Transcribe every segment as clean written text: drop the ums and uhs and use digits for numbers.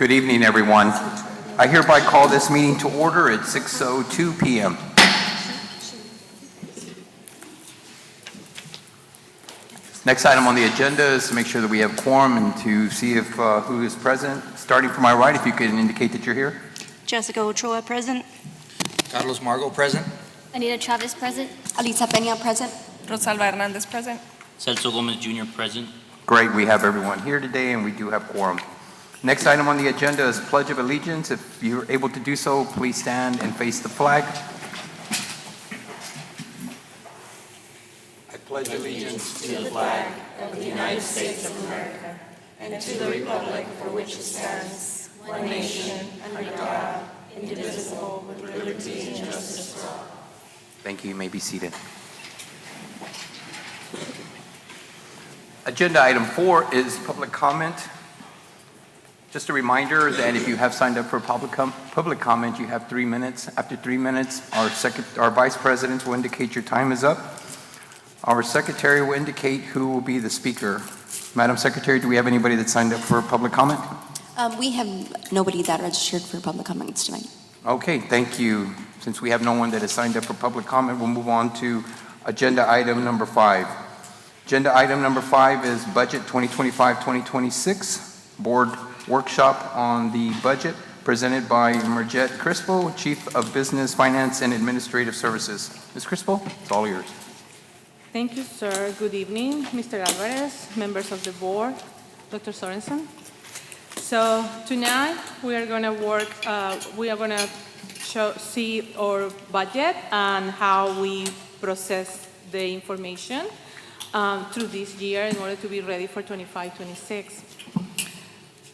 Good evening, everyone. I hereby call this meeting to order at 6:02 p.m. Next item on the agenda is to make sure that we have quorum and to see if who is present. Starting from my right, if you could indicate that you're here. Jessica Ochoa, present. Carlos Margo, present. Anita Chavez, present. Alisa Peña, present. Rosalba Hernandez, present. Celso Gomez Jr., present. Great, we have everyone here today and we do have quorum. Next item on the agenda is Pledge of Allegiance. If you're able to do so, please stand and face the flag. I pledge allegiance to the flag of the United States of America and to the republic for which it stands, one nation, under God, indivisible, with liberty and justice for all. Thank you. You may be seated. Agenda item 4 is public comment. Just a reminder that if you have signed up for public comment, you have 3 minutes. After 3 minutes, our vice presidents will indicate your time is up. Our secretary will indicate who will be the speaker. Madam Secretary, do we have anybody that signed up for public comment? We have nobody that registered for public comments tonight. Okay, thank you. Since we have no one that has signed up for public comment, we'll move on to agenda item number 5. Agenda item number 5 is Budget 2025-2026, Board Workshop on the Budget, presented by Marjette Crispo, Chief of Business, Finance, and Administrative Services. Ms. Crispo, it's all yours. Thank you, sir. Good evening, Mr. Alvarez, members of the board, Dr. Sorensen. So tonight we are going to see our budget and how we process the information through this year in order to be ready for 25-26.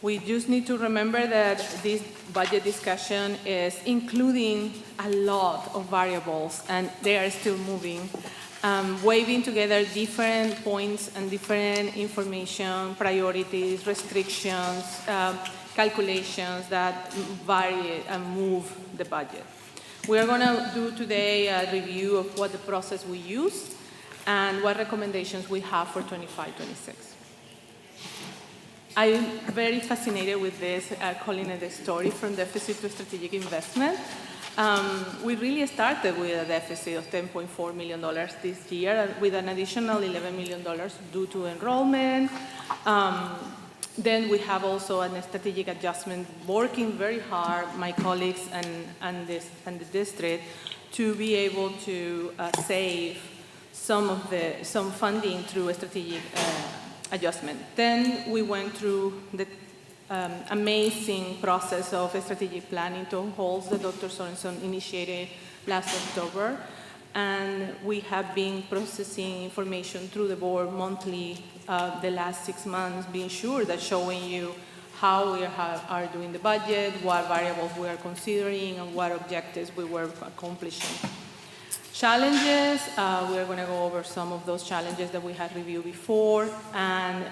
We just need to remember that this budget discussion is including a lot of variables and they are still moving, weaving together different points and different information, priorities, restrictions, calculations that vary and move the budget. We are going to do today a review of what the process we use and what recommendations we have for 25-26. I'm very fascinated with this, calling it a story from deficit to strategic investment. We really started with a deficit of $10.4 million this year with an additional $11 million due to enrollment. Then we have also a strategic adjustment, working very hard, my colleagues and the district, to be able to save some funding through a strategic adjustment. Then we went through the amazing process of strategic planning town halls that Dr. Sorensen initiated last October. And we have been processing information through the board monthly the last 6 months, being sure that showing you how we are doing the budget, what variables we are considering, and what objectives we were accomplishing. Challenges, we are going to go over some of those challenges that we had reviewed before, and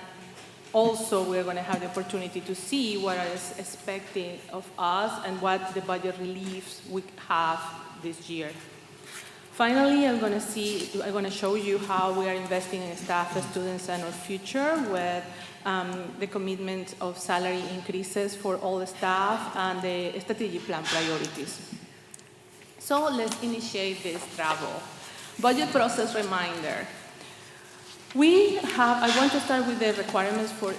also we're going to have the opportunity to see what is expected of us and what the budget reliefs we have this year. Finally, I'm going to show you how we are investing in staff, students, and our future with the commitment of salary increases for all the staff and the strategic plan priorities. So let's initiate this travel. Budget process reminder. I want to start with the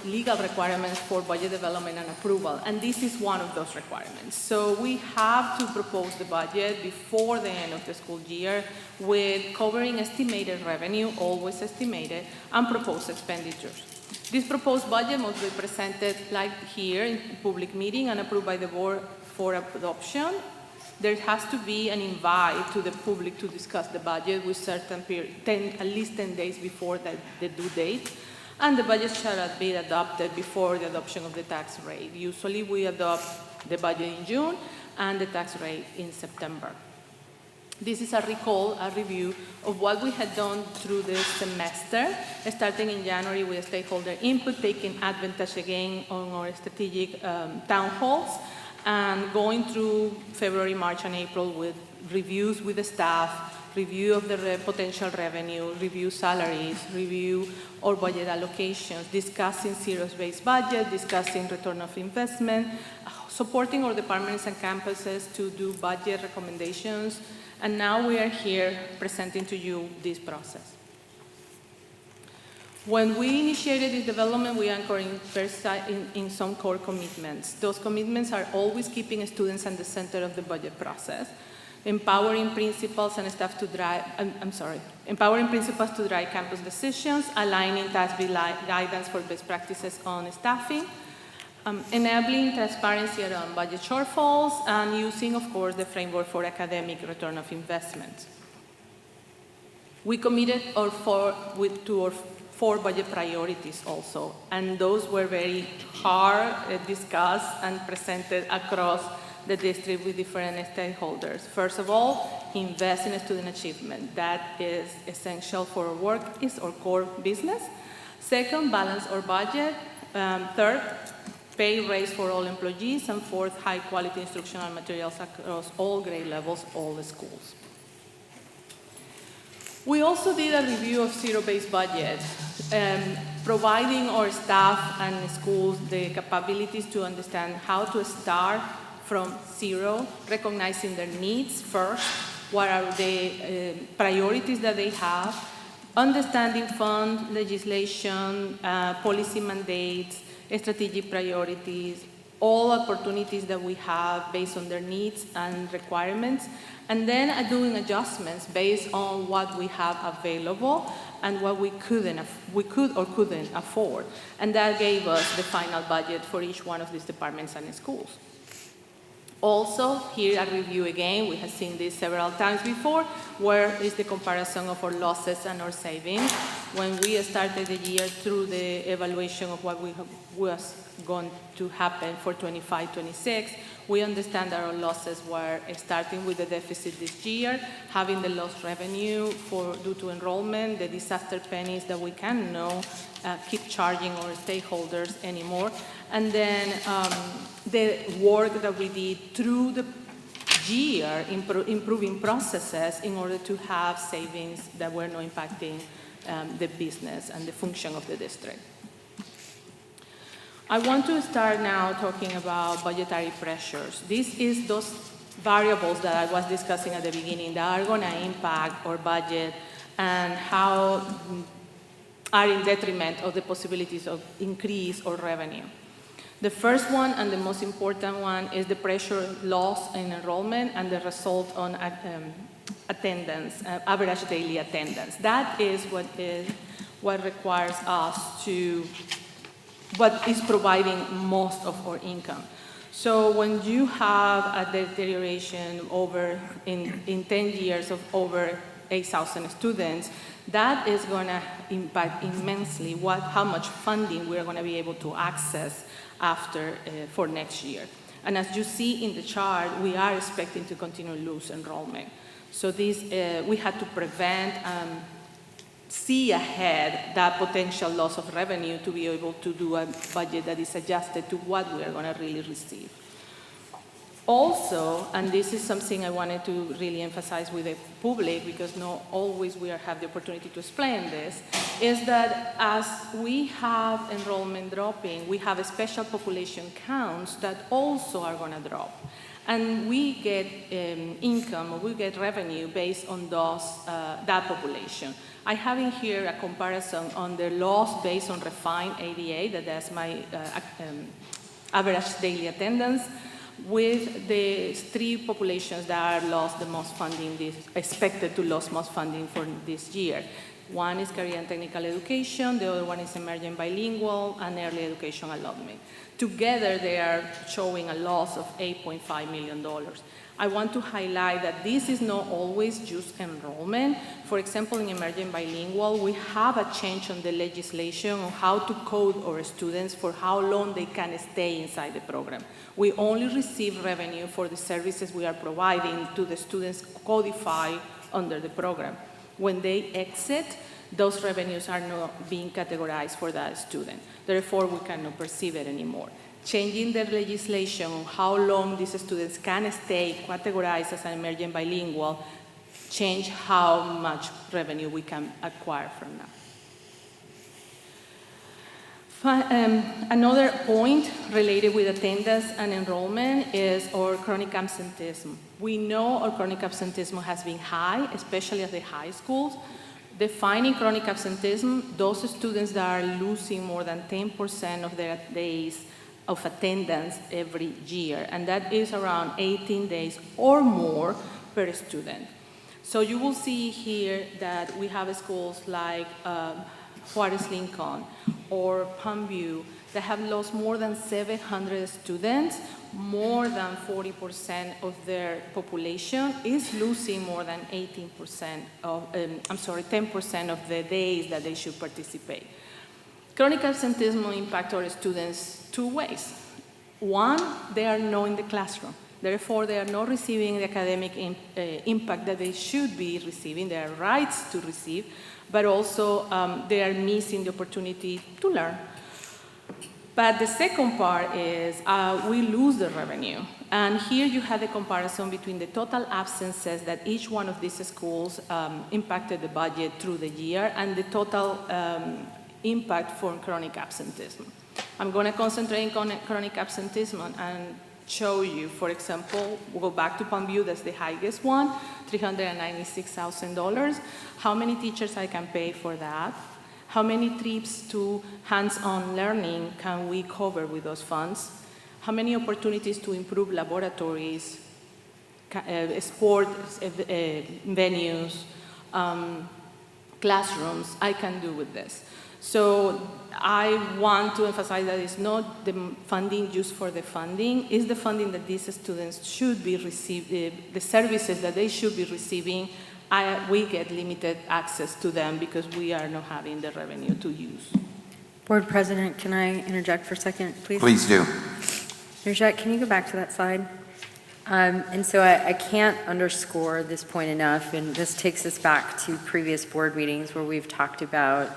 legal requirements for budget development and approval, and this is one of those requirements. So we have to propose the budget before the end of the school year with covering estimated revenue, always estimated, and proposed expenditures. This proposed budget must be presented like here in public meeting and approved by the board for adoption. There has to be an invite to the public to discuss the budget with certain period, at least 10 days before the due date. And the budget shall be adopted before the adoption of the tax rate. Usually we adopt the budget in June and the tax rate in September. This is a review of what we had done through this semester, starting in January with stakeholder input, taking advantage again on our strategic town halls, and going through February, March, and April with reviews with the staff, review of the potential revenue, review salaries, review our budget allocations, discussing zero-based budget, discussing return of investment, supporting our departments and campuses to do budget recommendations, and now we are here presenting to you this process. When we initiated this development, we anchored in some core commitments. Those commitments are always keeping students at the center of the budget process, empowering principals and staff to drive, empowering principals to drive campus decisions, aligning task guidance for best practices on staffing, enabling transparency around budget shortfalls, and using, of course, the framework for academic return of investment. We committed to our 4 budget priorities also, and those were very hard, discussed, and presented across the district with different stakeholders. First of all, invest in student achievement. That is essential for our work, is our core business. Second, balance our budget. Third, pay raise for all employees. And fourth, high quality instructional materials across all grade levels, all the schools. We also did a review of zero-based budget, providing our staff and schools the capabilities to understand how to start from zero, recognizing their needs first, what are the priorities that they have, understanding fund legislation, policy mandates, strategic priorities, all opportunities that we have based on their needs and requirements, and then doing adjustments based on what we have available and what we could or couldn't afford. And that gave us the final budget for each one of these departments and schools. Also, here a review again, we have seen this several times before, where is the comparison of our losses and our savings. When we started the year through the evaluation of what was going to happen for 25-26, we understand that our losses were starting with the deficit this year, having the lost revenue due to enrollment, the disaster pennies that we can keep charging our stakeholders anymore, and then the work that we did through the year, improving processes in order to have savings that were not impacting the business and the function of the district. I want to start now talking about budgetary pressures. This is those variables that I was discussing at the beginning that are going to impact our budget and how are in detriment of the possibilities of increase or revenue. The first one and the most important one is the pressure loss in enrollment and the result on attendance, average daily attendance. That is what requires us to, what is providing most of our income. So when you have a deterioration in 10 years of over 8,000 students, that is going to impact immensely how much funding we're going to be able to access for next year. And as you see in the chart, we are expecting to continue to lose enrollment. So we had to prevent see ahead that potential loss of revenue to be able to do a budget that is adjusted to what we are going to really receive. Also, and this is something I wanted to really emphasize with the public, because not always we have the opportunity to explain this, is that as we have enrollment dropping, we have special population counts that also are going to drop. And we get income, or we get revenue based on that population. I have in here a comparison on the loss based on refined ADA, that's my average daily attendance, with the 3 populations that are lost the most funding, expected to lose most funding for this year. One is career and technical education, the other one is emerging bilingual, and early education allotment. Together, they are showing a loss of $8.5 million. I want to highlight that this is not always just enrollment. For example, in emerging bilingual, we have a change on the legislation on how to code our students for how long they can stay inside the program. We only receive revenue for the services we are providing to the students codified under the program. When they exit, those revenues are not being categorized for that student. Therefore, we cannot perceive it anymore. Changing the legislation on how long these students can stay categorized as an emerging bilingual change how much revenue we can acquire from that. Another point related with attendance and enrollment is our chronic absenteeism. We know our chronic absenteeism has been high, especially at the high schools. Defining chronic absenteeism, those students that are losing more than 10% of their days of attendance every year, and that is around 18 days or more per student. So you will see here that we have schools like Juarez Lincoln or Palm View that have lost more than 700 students. More than 40% of their population is losing more than 10% of the days that they should participate. Chronic absenteeism impacts our students two ways. One, they are not in the classroom. Therefore, they are not receiving the academic impact that they should be receiving, their rights to receive, but also they are missing the opportunity to learn. But the second part is we lose the revenue. And here you have the comparison between the total absences that each one of these schools impacted the budget through the year and the total impact for chronic absenteeism. I'm going to concentrate on chronic absenteeism and show you, for example, we'll go back to Palm View, that's the highest one, $396,000. How many teachers I can pay for that? How many trips to hands-on learning can we cover with those funds? How many opportunities to improve laboratories, sports venues, classrooms I can do with this? So I want to emphasize that it's not the funding just for the funding, it's the funding that these students should be receiving, the services that they should be receiving. We get limited access to them because we are not having the revenue to use. Board President, can I interject for a second, please? Please do. Interject, can you go back to that slide? And so I can't underscore this point enough, and this takes us back to previous board meetings where we've talked about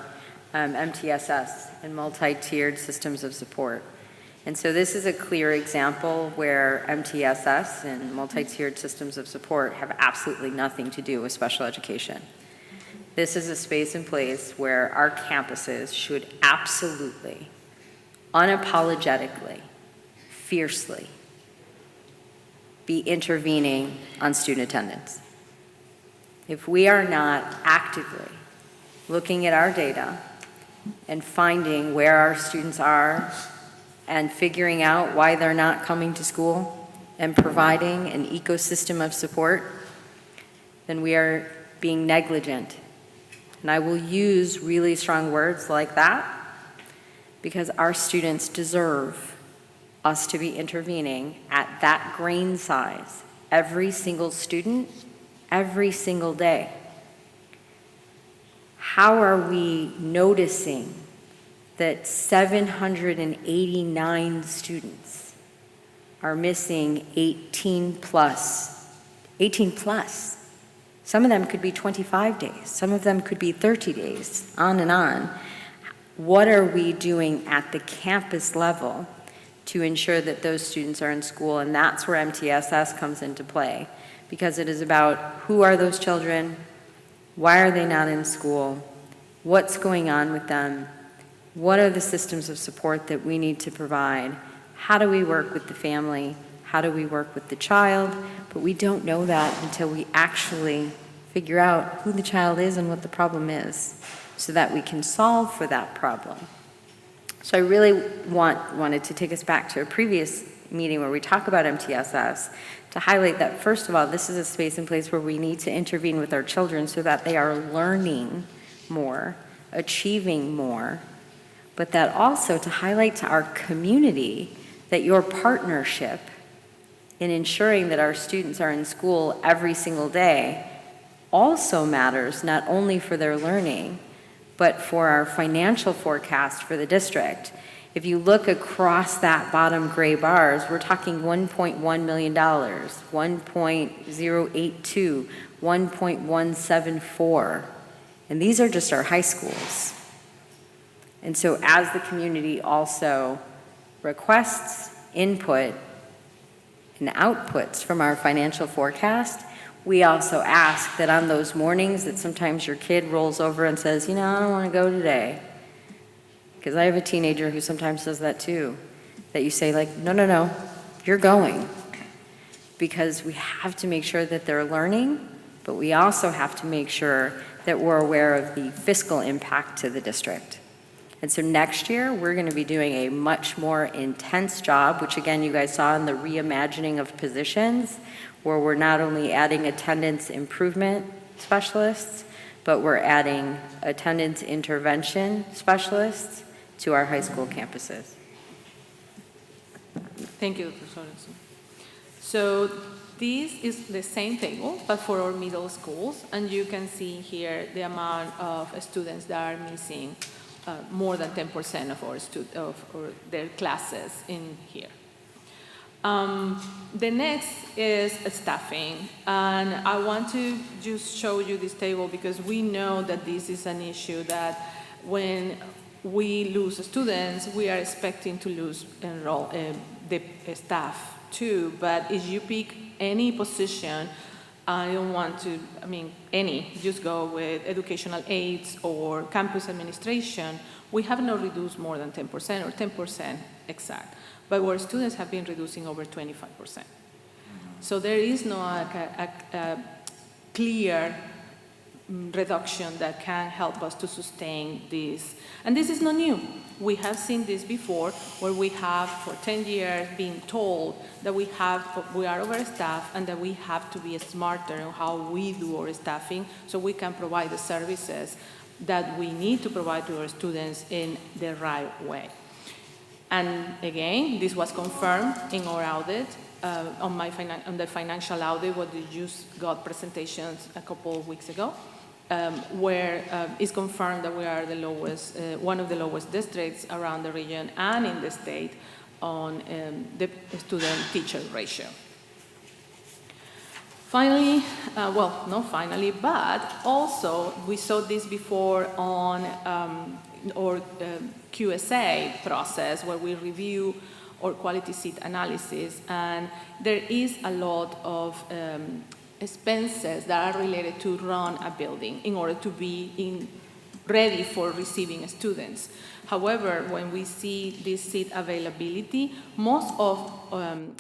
MTSS and multi-tiered systems of support. And so this is a clear example where MTSS and multi-tiered systems of support have absolutely nothing to do with special education. This is a space and place where our campuses should absolutely, unapologetically, fiercely be intervening on student attendance. If we are not actively looking at our data and finding where our students are and figuring out why they're not coming to school and providing an ecosystem of support, then we are being negligent. And I will use really strong words like that because our students deserve us to be intervening at that grain size, every single student, every single day. How are we noticing that 789 students are missing 18 plus? Some of them could be 25 days. Some of them could be 30 days, on and on. What are we doing at the campus level to ensure that those students are in school? And that's where MTSS comes into play, because it is about who are those children, why are they not in school, what's going on with them, what are the systems of support that we need to provide, how do we work with the family, how do we work with the child, but we don't know that until we actually figure out who the child is and what the problem is so that we can solve for that problem. So I really wanted to take us back to a previous meeting where we talk about MTSS to highlight that, first of all, this is a space and place where we need to intervene with our children so that they are learning more, achieving more, but that also to highlight to our community that your partnership in ensuring that our students are in school every single day also matters, not only for their learning, but for our financial forecast for the district. If you look across that bottom gray bars, we're talking $1.1 million, 1.082, 1.174, and these are just our high schools. And so as the community also requests input and outputs from our financial forecast, we also ask that on those mornings that sometimes your kid rolls over and says, you know, I don't want to go today Because I have a teenager who sometimes does that too, that you say like, no, no, no, you're going. Because we have to make sure that they're learning, but we also have to make sure that we're aware of the fiscal impact to the district. And so next year, we're going to be doing a much more intense job, which again, you guys saw in the reimagining of positions, where we're not only adding attendance improvement specialists, but we're adding attendance intervention specialists to our high school campuses. Thank you, Dr. Sorensen. So this is the same table, but for our middle schools, and you can see here the amount of students that are missing more than 10% of their classes in here. The next is staffing, and I want to just show you this table because we know that this is an issue that when we lose students, we are expecting to lose the staff too, but if you pick any position, I don't want to, just go with educational aides or campus administration, we have not reduced more than 10% or 10% exact, but our students have been reducing over 25%. So there is no a clear reduction that can help us to sustain this. And this is not new. We have seen this before, where we have for 10 years been told that we are overstaffed and that we have to be smarter in how we do our staffing so we can provide the services that we need to provide to our students in the right way. And again, this was confirmed in our audit, on the financial audit, what you just got presentations a couple of weeks ago. Where it's confirmed that we are the lowest, one of the lowest districts around the region and in the state on the student-teacher ratio. Finally, well, not finally, but also we saw this before on our QSA process where we review our quality seat analysis, and there is a lot of expenses that are related to run a building in order to be ready for receiving students. However, when we see this seat availability, most of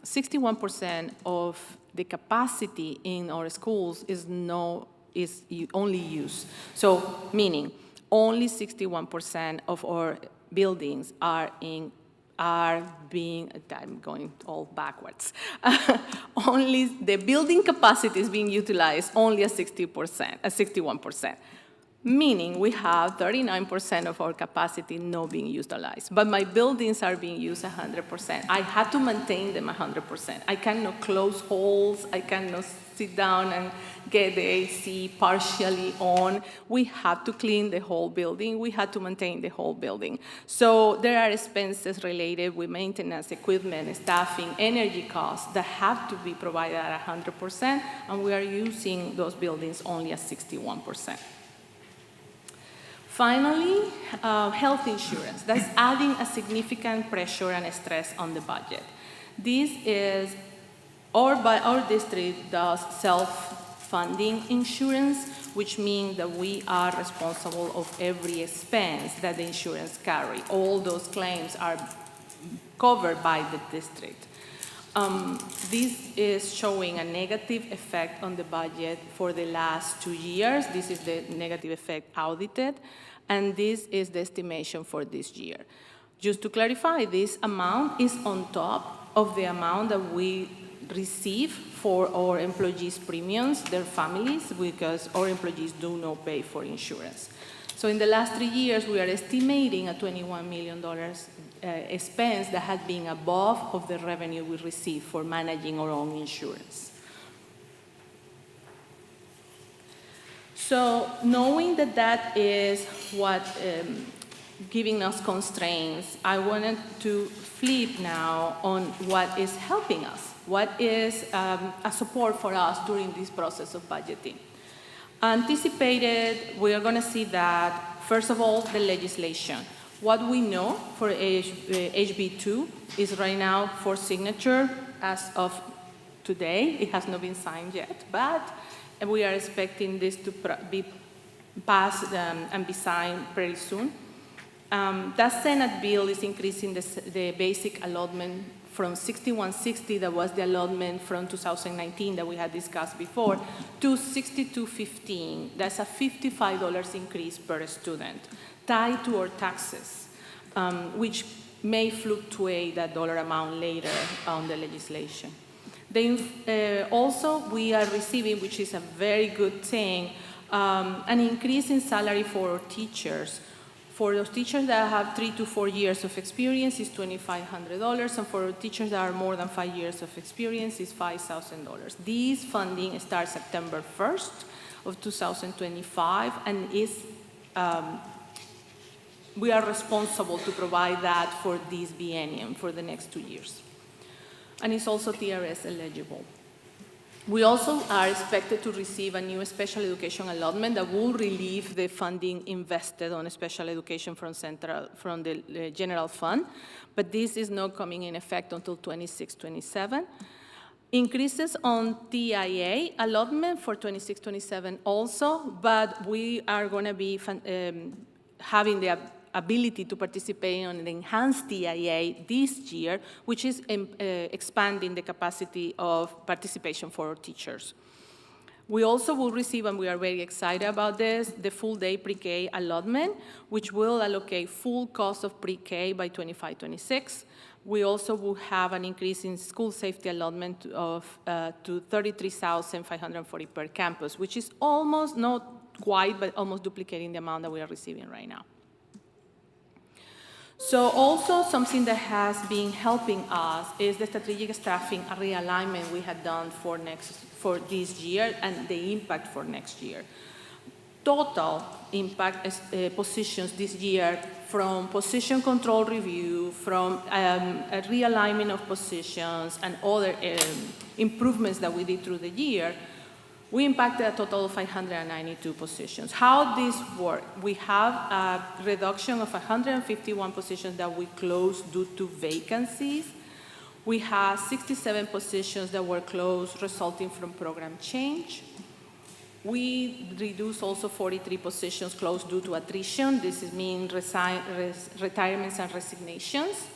61% of the capacity in our schools is only used. So meaning only 61% of our buildings I'm going all backwards. Only the building capacity is being utilized only at 61%. Meaning we have 39% of our capacity not being utilized. But my buildings are being used 100%. I have to maintain them 100%. I cannot close holes. I cannot sit down and get the AC partially on. We have to clean the whole building. We have to maintain the whole building. So there are expenses related with maintenance, equipment, staffing, energy costs that have to be provided at 100%, and we are using those buildings only at 61%. Finally, health insurance. That's adding a significant pressure and stress on the budget. This is, our district does self-funding insurance, which means that we are responsible of every expense that the insurance carry. All those claims are covered by the district. This is showing a negative effect on the budget for the last 2 years. This is the negative effect audited, and this is the estimation for this year. Just to clarify, this amount is on top of the amount that we receive for our employees' premiums, their families, because our employees do not pay for insurance. So in the last 3 years, we are estimating a $21 million expense that has been above of the revenue we receive for managing our own insurance. So knowing that that is what giving us constraints, I wanted to flip now on what is helping us, what is a support for us during this process of budgeting. Anticipated, we are going to see that, first of all, the legislation. What we know for HB2 is right now for signature as of today. It has not been signed yet, but we are expecting this to be passed and be signed pretty soon. That Senate bill is increasing the basic allotment from $61.60, that was the allotment from 2019 that we had discussed before, to $62.15. That's a $55 increase per student, tied to our taxes, which may fluctuate that dollar amount later on the legislation. Also, we are receiving, which is a very good thing, an increase in salary for our teachers. For those teachers that have 3 to 4 years of experience, it's $2,500, and for teachers that are more than 5 years of experience, it's $5,000. This funding starts September 1st of 2025, and we are responsible to provide that for this biennium, for the next 2 years. And it's also TRS eligible. We also are expected to receive a new special education allotment that will relieve the funding invested on special education from the general fund, but this is not coming in effect until 26-27. Increases on TIA allotment for 26-27 also, but we are going to be having the ability to participate on the enhanced TIA this year, which is expanding the capacity of participation for our teachers. We also will receive, and we are very excited about this, the full-day pre-K allotment, which will allocate full cost of pre-K by 25-26. We also will have an increase in school safety allotment to $33,540 per campus, which is almost, not quite, but almost duplicating the amount that we are receiving right now. So also something that has been helping us is the strategic staffing realignment we had done for this year and the impact for next year. Total impact positions this year from position control review, from a realignment of positions and other improvements that we did through the year, we impacted a total of 592 positions. How this work? We have a reduction of 151 positions that we closed due to vacancies. We have 67 positions that were closed resulting from program change. We reduced also 43 positions closed due to attrition. This means retirements and resignations.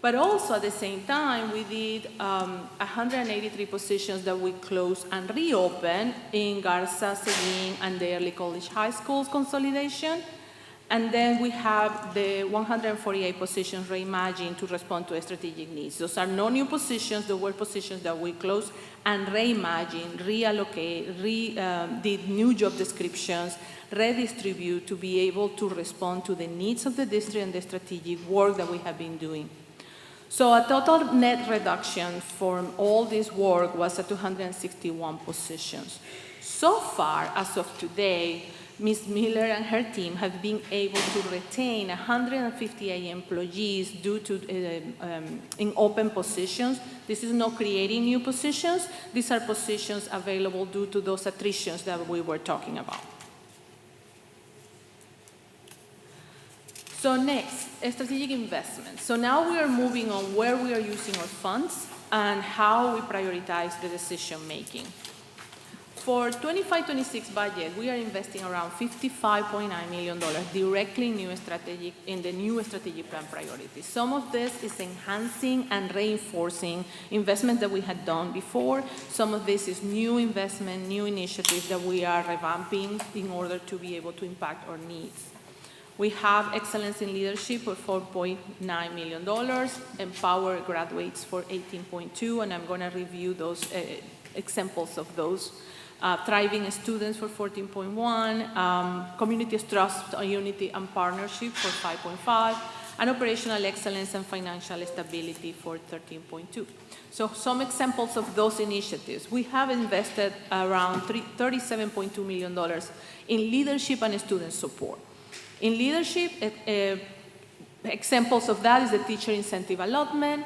But also at the same time, we did 183 positions that we closed and reopened in Garza, Seguin, and the early college high schools consolidation. And then we have the 148 positions reimagined to respond to strategic needs. Those are no new positions. Those were positions that we closed and reimagined, reallocate, did new job descriptions, redistribute to be able to respond to the needs of the district and the strategic work that we have been doing. So a total net reduction from all this work was at 261 positions. So far, as of today, Ms. Miller and her team have been able to retain 158 employees due to in open positions. This is not creating new positions. These are positions available due to those attritions that we were talking about. So next, strategic investments. So now we are moving on where we are using our funds and how we prioritize the decision making. For 25-26 budget, we are investing around $55.9 million directly in the new strategic plan priorities. Some of this is enhancing and reinforcing investment that we had done before. Some of this is new investment, new initiatives that we are revamping in order to be able to impact our needs. We have excellence in leadership for $4.9 million, empower graduates for $18.2, and I'm going to review those examples of those. Thriving students for $14.1, community trust, unity, and partnership for $5.5, and operational excellence and financial stability for $13.2. So some examples of those initiatives. We have invested around $37.2 million in leadership and student support. In leadership, examples of that is the teacher incentive allotment,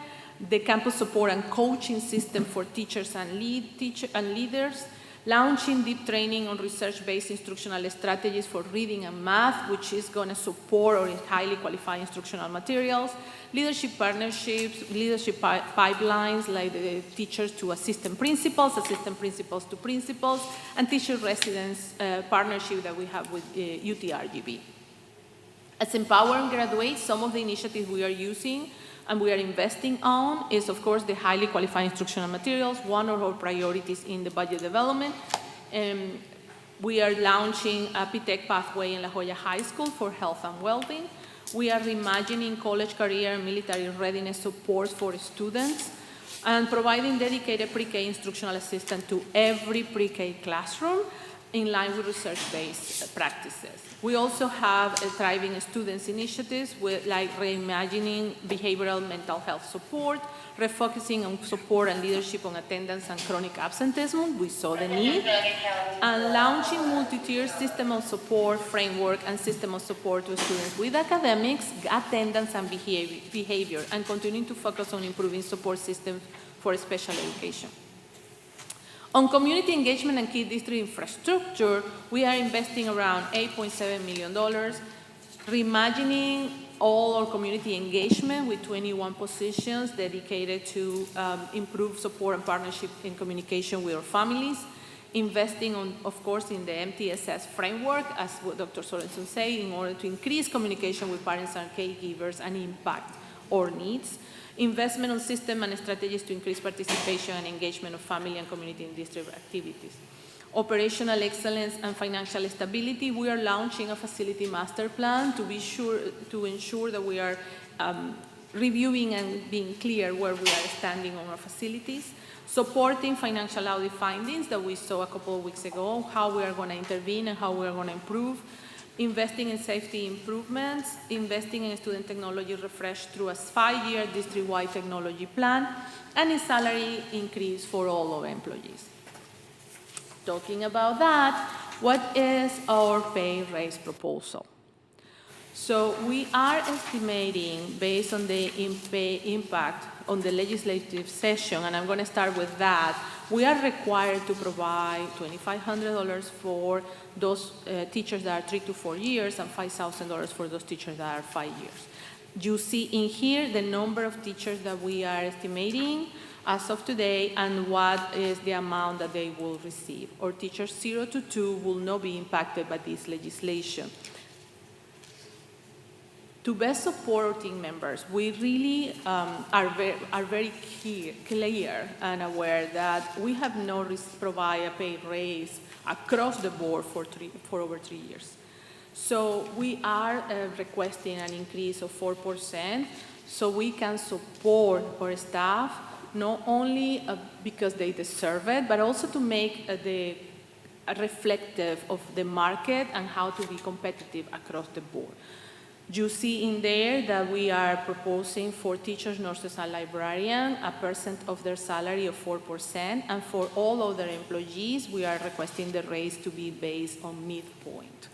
the campus support and coaching system for teachers and leaders, launching deep training on research-based instructional strategies for reading and math, which is going to support our highly qualified instructional materials, leadership partnerships, leadership pipelines like the teachers to assistant principals to principals, and teacher residence partnership that we have with UTRGV. As empowering graduates, some of the initiatives we are using and we are investing on is, of course, the highly qualified instructional materials, one of our priorities in the budget development. We are launching a PTech pathway in La Joya High School for health and well-being. We are reimagining college career and military readiness support for students and providing dedicated pre-K instructional assistant to every pre-K classroom in line with research-based practices. We also have a thriving students initiatives with like reimagining behavioral mental health support, refocusing on support and leadership on attendance and chronic absenteeism. We saw the need. And launching multi-tier system of support framework and system of support to students with academics, attendance, and behavior, and continuing to focus on improving support systems for special education. On community engagement and key district infrastructure, we are investing around $8.7 million, reimagining all our community engagement with 21 positions dedicated to improve support and partnership in communication with our families, investing, of course, in the MTSS framework, as what Dr. Sorensen said, in order to increase communication with parents and caregivers and impact our needs. Investment on system and strategies to increase participation and engagement of family and community in district activities. Operational excellence and financial stability, we are launching a facility master plan to ensure that we are reviewing and being clear where we are standing on our facilities. Supporting financial audit findings that we saw a couple of weeks ago, how we are going to intervene and how we are going to improve. Investing in safety improvements, investing in student technology refresh through a 5-year district-wide technology plan, and a salary increase for all our employees. Talking about that, what is our pay raise proposal? So we are estimating, based on the impact on the legislative session, and I'm going to start with that, we are required to provide $2,500 for those teachers that are 3 to 4 years and $5,000 for those teachers that are 5 years. You see in here the number of teachers that we are estimating as of today and what is the amount that they will receive. Our teachers 0 to 2 will not be impacted by this legislation. To best support our team members, we really are very clear and aware that we have not provided a pay raise across the board for over 3 years. So we are requesting an increase of 4% so we can support our staff, not only because they deserve it, but also to make reflective of the market and how to be competitive across the board. You see in there that we are proposing for teachers, nurses, and librarians a percent of their salary of 4%, and for all other employees, we are requesting the raise to be based on midpoint.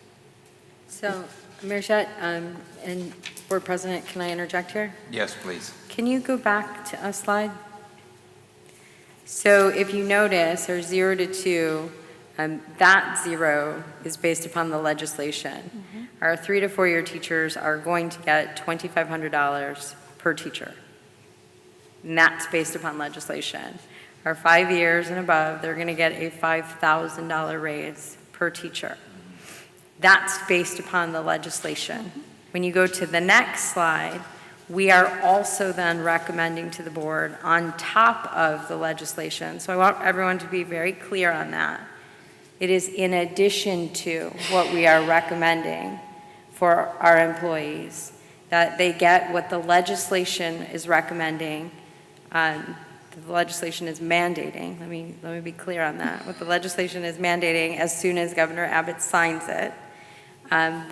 So, Mirchat, and Board President, can I interject here? Yes, please. Can you go back to a slide? So if you notice, there's 0 to 2, that 0 is based upon the legislation. Mm-hmm. Our 3 to 4 year teachers are going to get $2,500 per teacher. And that's based upon legislation. Our 5 years and above, they're going to get a $5,000 raise per teacher. That's based upon the legislation. Mm-hmm. When you go to the next slide, we are also then recommending to the board on top of the legislation. So I want everyone to be very clear on that. It is in addition to what we are recommending for our employees, that they get what the legislation is recommending, the legislation is mandating. Let me be clear on that. What the legislation is mandating as soon as Governor Abbott signs it,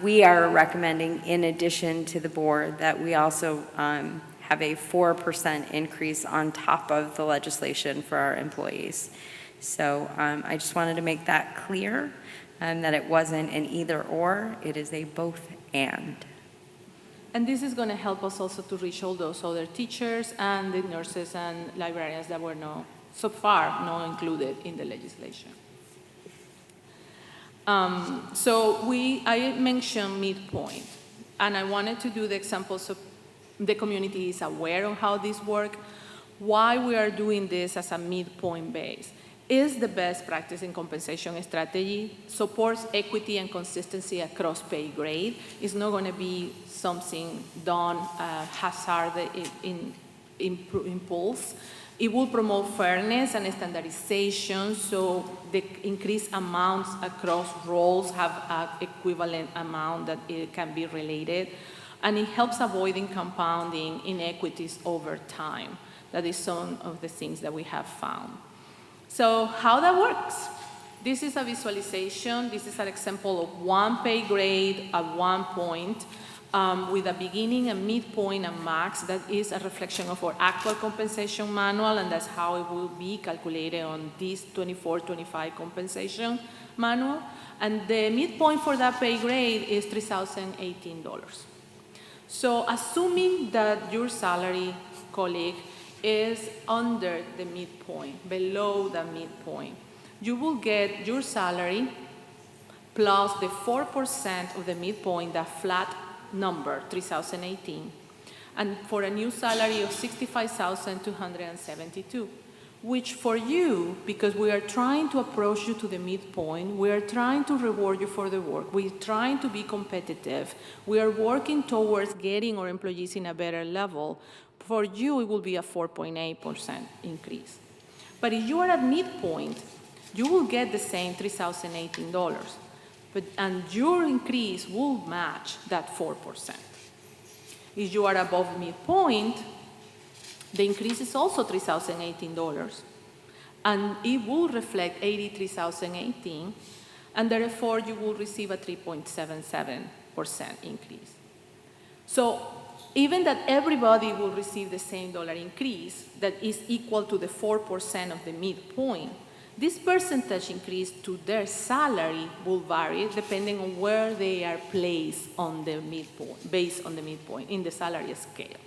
we are recommending, in addition to the board, that we also have a 4% increase on top of the legislation for our employees. So I just wanted to make that clear, that it wasn't an either or, it is a both and. And this is going to help us also to reach all those other teachers and the nurses and librarians that were so far not included in the legislation. I mentioned midpoint, and I wanted to do the example so the community is aware of how this works, why we are doing this as a midpoint base. is the best practice in compensation strategy, supports equity and consistency across pay grade. It's not going to be something done hazard in impulse. It will promote fairness and standardization, so the increased amounts across roles have an equivalent amount that it can be related. And it helps avoiding compounding inequities over time. That is some of the things that we have found. So how that works? This is a visualization. This is an example of one pay grade at one point with a beginning, a midpoint, and max. That is a reflection of our actual compensation manual, and that's how it will be calculated on this 24-25 compensation manual. And the midpoint for that pay grade is $3,018. So assuming that your salary, colleague, is under the midpoint, below the midpoint, you will get your salary plus the 4% of the midpoint, that flat number, 3,018, and for a new salary of 65,272, which for you, because we are trying to approach you to the midpoint, we are trying to reward you for the work, we're trying to be competitive, we are working towards getting our employees in a better level. For you, it will be a 4.8% increase. But if you are at midpoint, you will get the same $3,018, and your increase will match that 4%. If you are above midpoint, the increase is also $3,018, and it will reflect $83,018, and therefore you will receive a 3.77% increase. So even that everybody will receive the same dollar increase that is equal to the 4% of the midpoint, this percentage increase to their salary will vary depending on where they are placed on the midpoint, based on the midpoint in the salary scale.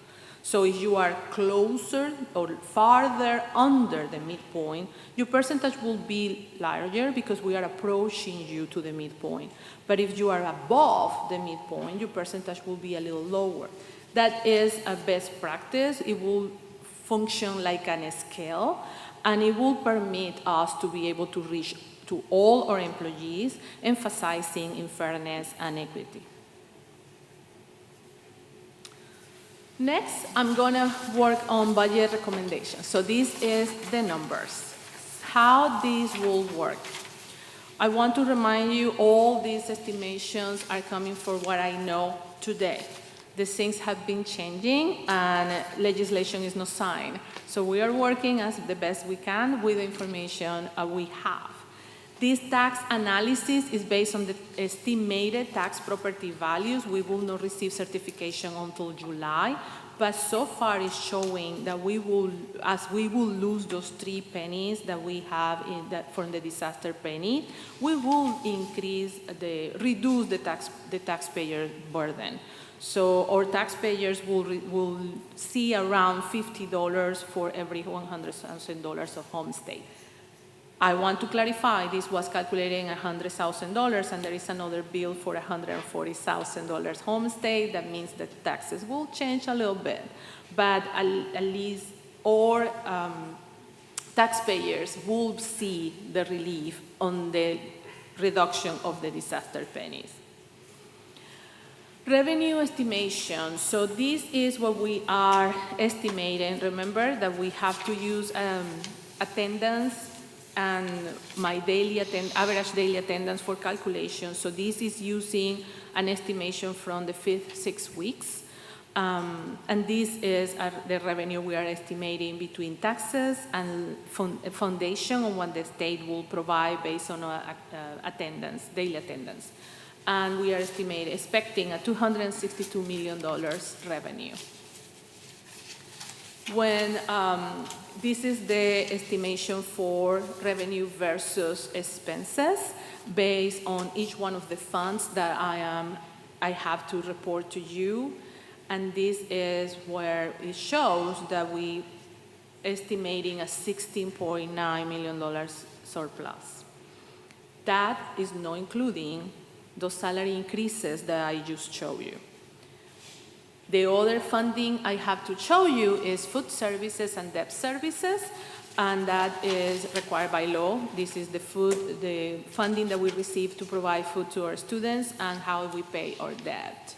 So if you are closer or farther under the midpoint, your percentage will be larger because we are approaching you to the midpoint. But if you are above the midpoint, your percentage will be a little lower. That is a best practice. It will function like a scale, and it will permit us to be able to reach to all our employees, emphasizing in fairness and equity. Next, I'm going to work on budget recommendations. So this is the numbers, how this will work. I want to remind you all these estimations are coming from what I know today. The things have been changing and legislation is not signed. So we are working as the best we can with the information we have. This tax analysis is based on the estimated tax property values. We will not receive certification until July, but so far it's showing that we will lose those 3 pennies that we have from the disaster penny, we will reduce the taxpayer burden. So our taxpayers will see around $50 for every $100,000 of homestay. I want to clarify, this was calculating $100,000, and there is another bill for $140,000 homestay. That means that taxes will change a little bit, but at least our taxpayers will see the relief on the reduction of the disaster pennies. Revenue estimation. So this is what we are estimating. Remember that we have to use attendance and my average daily attendance for calculation. So this is using an estimation from the 5th 6 weeks. And this is the revenue we are estimating between taxes and foundation on what the state will provide based on attendance, daily attendance. And we are expecting a $262 million revenue. When this is the estimation for revenue versus expenses based on each one of the funds that I have to report to you, and this is where it shows that we estimating a $16.9 million surplus. That is not including those salary increases that I just showed you. The other funding I have to show you is food services and debt services. and that is required by law. This is the funding that we receive to provide food to our students and how we pay our debt.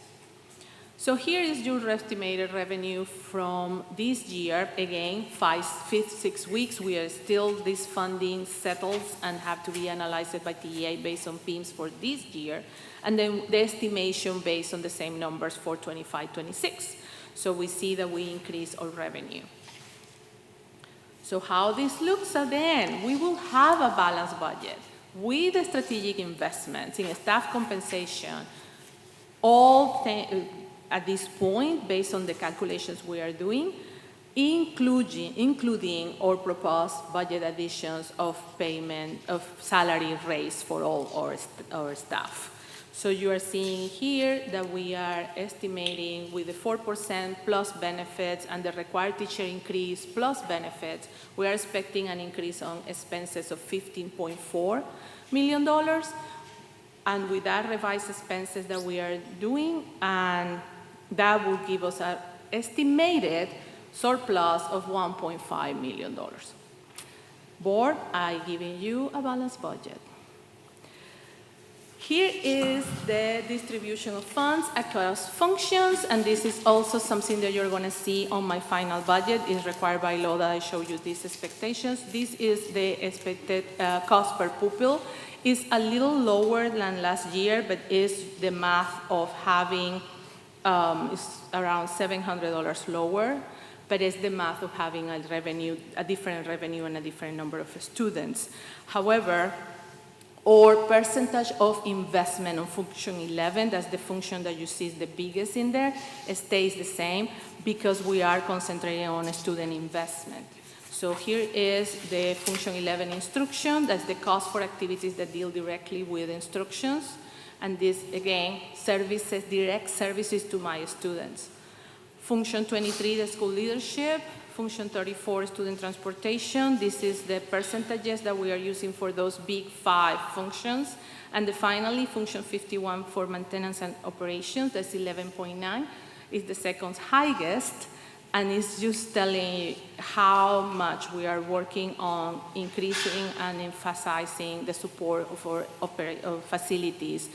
So here is your estimated revenue from this year. Again, 6 weeks, this funding settles and have to be analyzed by TEA based on PIMS for this year, and then the estimation based on the same numbers for 25-26. So we see that we increase our revenue. So how this looks at the end, we will have a balanced budget with the strategic investments in staff compensation, at this point, based on the calculations we are doing, including our proposed budget additions of payment of salary raise for all our staff. So you are seeing here that we are estimating with the 4% plus benefits and the required teacher increase plus benefits, we are expecting an increase on expenses of $15.4 million. And with that revised expenses that we are doing, and that will give us an estimated surplus of $1.5 million. Board, I'm giving you a balanced budget. Here is the distribution of funds across functions, and this is also something that you're going to see on my final budget. It's required by law that I show you these expectations. This is the expected cost per pupil. It's a little lower than last year, but is the math of having is around $700 lower, but it's the math of having a different revenue and a different number of students. However, our percentage of investment on function 11, that's the function that you see is the biggest in there, it stays the same because we are concentrating on student investment. So here is the function 11 instruction. That's the cost for activities that deal directly with instructions. And this, again, direct services to my students. Function 23, the school leadership. Function 34, student transportation. This is the percentages that we are using for those big 5 functions. And finally, function 51 for maintenance and operations, that's 11.9, is the second highest. And it's just telling you how much we are working on increasing and emphasizing the support of our facilities,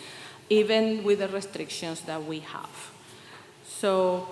even with the restrictions that we have. So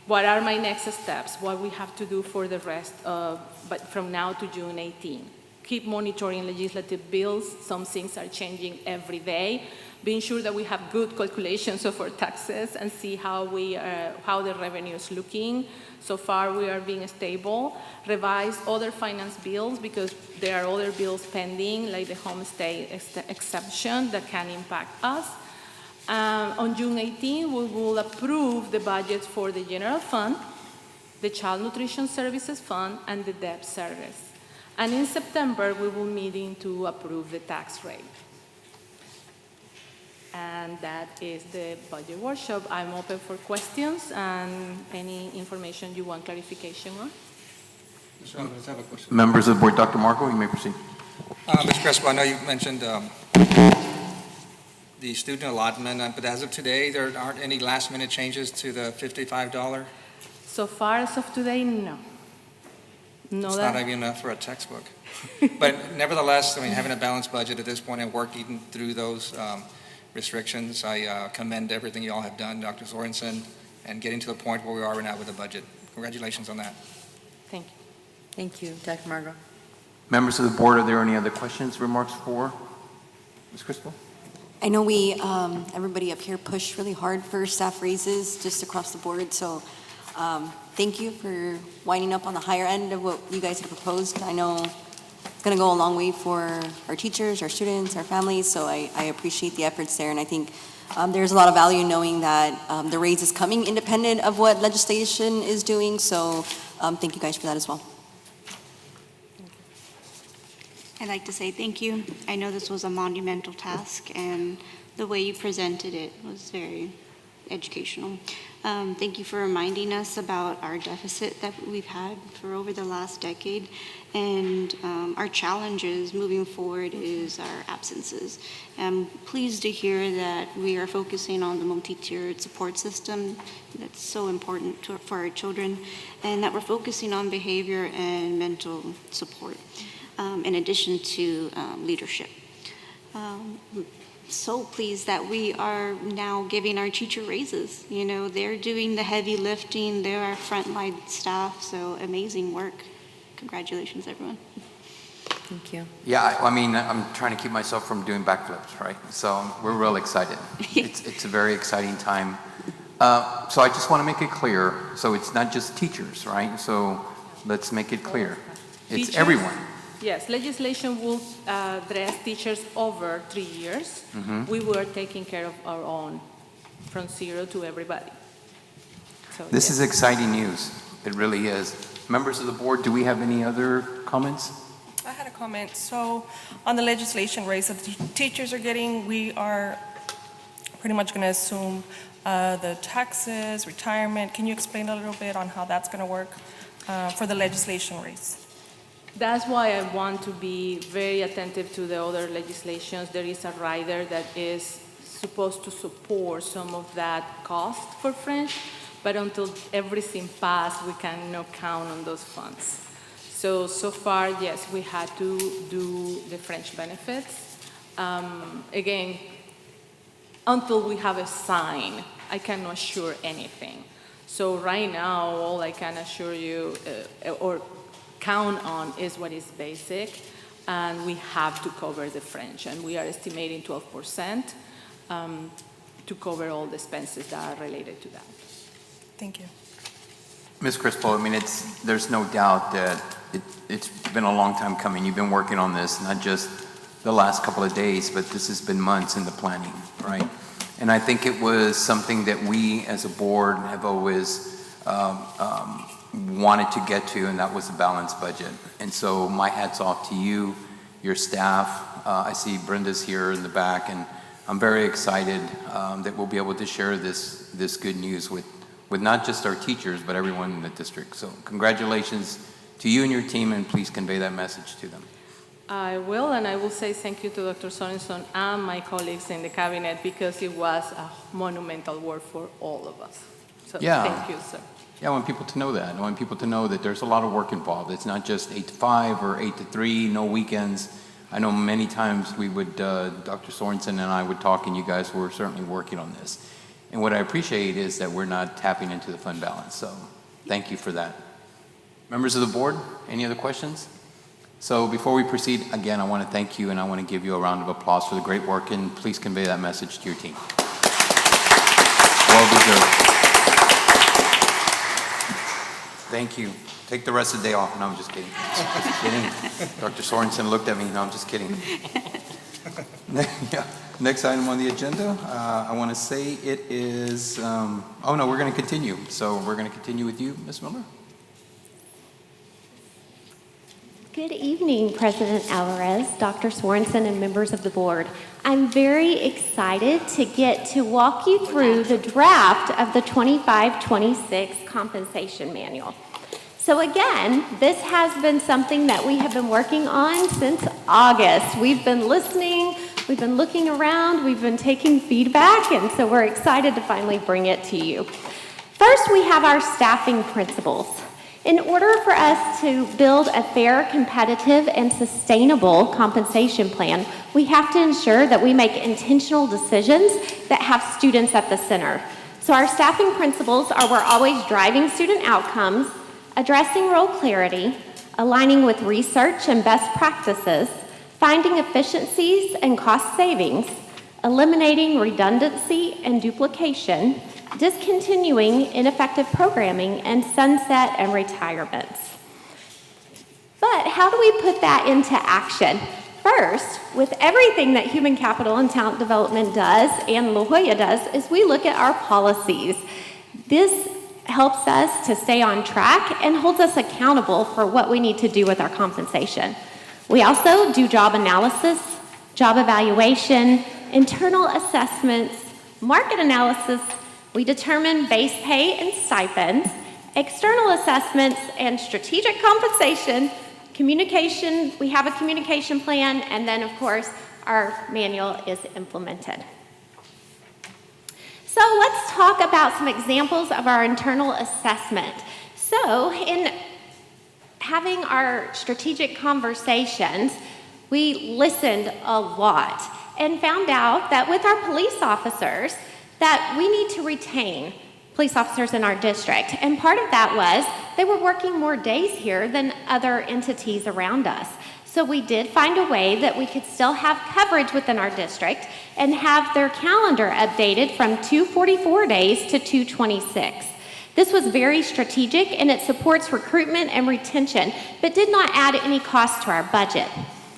what are my next steps? What we have to do for the rest but from now to June 18. Keep monitoring legislative bills. Some things are changing every day. Being sure that we have good calculations of our taxes and see how the revenue is looking. So far, we are being stable. Revise other finance bills because there are other bills pending, like the homestay exception that can impact us. On June 18, we will approve the budgets for the general fund, the child nutrition services fund, and the debt service. And in September, we will meet to approve the tax rate. And that is the budget workshop. I'm open for questions and any information you want clarification on. Mr. Alvarez, I have a question. Members of the board, Dr. Marco, you may proceed. Mr. Crespo, I know you mentioned the student allotment, but as of today, there aren't any last-minute changes to the $55? So far as of today, no. It's not even enough for a textbook. But nevertheless, I mean, having a balanced budget at this point and working through those restrictions, I commend everything you all have done, Dr. Sorensen, and getting to the point where we are right now with the budget. Congratulations on that. Thank you. Thank you, Dr. Margot. Members of the board, are there any other questions, remarks for Ms. Crispo? I know everybody up here pushed really hard for staff raises just across the board, so thank you for winding up on the higher end of what you guys have proposed. I know it's going to go a long way for our teachers, our students, our families, so I appreciate the efforts there, and I think there's a lot of value in knowing that the raise is coming independent of what legislation is doing, so thank you guys for that as well. I'd like to say thank you. I know this was a monumental task, and the way you presented it was very educational. Thank you for reminding us about our deficit that we've had for over the last decade. And our challenges moving forward is our absences. I'm pleased to hear that we are focusing on the multi-tiered support system that's so important for our children, and that we're focusing on behavior and mental support, in addition to leadership. So pleased that we are now giving our teacher raises. You know, they're doing the heavy lifting, they're our frontline staff, so amazing work. Congratulations, everyone. Thank you. Yeah, I mean, I'm trying to keep myself from doing backflips, right? So we're real excited. It's a very exciting time. So I just want to make it clear, so it's not just teachers, right? So let's make it clear. It's Teachers? everyone. Yes, legislation will address teachers over 3 years. We were taking care of our own from zero to everybody. So, This yes. is exciting news. It really is. Members of the board, do we have any other comments? I had a comment. So on the legislation raise that the teachers are getting, we are pretty much going to assume the taxes, retirement. Can you explain a little bit on how that's going to work for the legislation raise? That's why I want to be very attentive to the other legislations. There is a rider that is supposed to support some of that cost for French, but until everything passed, we cannot count on those funds. So far, yes, we had to do the French benefits. Again, until we have a sign, I cannot assure anything. So right now, all I can assure you, or count on, is what is basic, and we have to cover the French, and we are estimating 12% to cover all the expenses that are related to that. Thank you. Ms. Crispo, I mean, there's no doubt that it's been a long time coming. You've been working on this, not just the last couple of days, but this has been months in the planning, right? And I think it was something that we as a board have always wanted to get to, and that was a balanced budget. And so my hat's off to you, your staff. I see Brenda's here in the back, and I'm very excited that we'll be able to share this good news with not just our teachers, but everyone in the district. So congratulations to you and your team, and please convey that message to them. I will, and I will say thank you to Dr. Sorensen and my colleagues in the cabinet, because it was a monumental work for all of us. So Yeah. Thank you, sir. Yeah, I want people to know that. I want people to know that there's a lot of work involved. It's not just 8 to 5 or 8 to 3, no weekends. I know many times we would, Dr. Sorensen and I would talk, and you guys were certainly working on this. And what I appreciate is that we're not tapping into the fund balance. So thank you for that. Members of the board, any other questions? So before we proceed, again, I want to thank you, and I want to give you a round of applause for the great work, and please convey that message to your team. Well deserved. Thank you. Take the rest of the day off. No, I'm just kidding. Just kidding. Dr. Sorensen looked at me. No, I'm just kidding. Yeah. Next item on the agenda, I want to say it is, oh no, we're going to continue. So we're going to continue with you, Ms. Miller. Good evening, President Alvarez, Dr. Sorensen, and members of the board. I'm very excited to get to walk you through the draft of the 25-26 compensation manual. So again, this has been something that we have been working on since August. We've been listening, we've been looking around, we've been taking feedback, and so we're excited to finally bring it to you. First, we have our staffing principles. In order for us to build a fair, competitive, and sustainable compensation plan, we have to ensure that we make intentional decisions that have students at the center. So our staffing principles are we're always driving student outcomes, addressing role clarity, aligning with research and best practices, finding efficiencies and cost savings, eliminating redundancy and duplication, discontinuing ineffective programming, and sunset and retirements. But how do we put that into action? First, with everything that human capital and talent development does, and La Joya does, is we look at our policies. This helps us to stay on track and holds us accountable for what we need to do with our compensation. We also do job analysis, job evaluation, internal assessments, market analysis, We determine base pay and stipends, external assessments and strategic compensation, communication, we have a communication plan, and then of course, our manual is implemented. So let's talk about some examples of our internal assessment. So in having our strategic conversations, we listened a lot and found out that with our police officers, that we need to retain police officers in our district. And part of that was they were working more days here than other entities around us. So we did find a way that we could still have coverage within our district and have their calendar updated from 244 days to 226. This was very strategic and it supports recruitment and retention, but did not add any cost to our budget.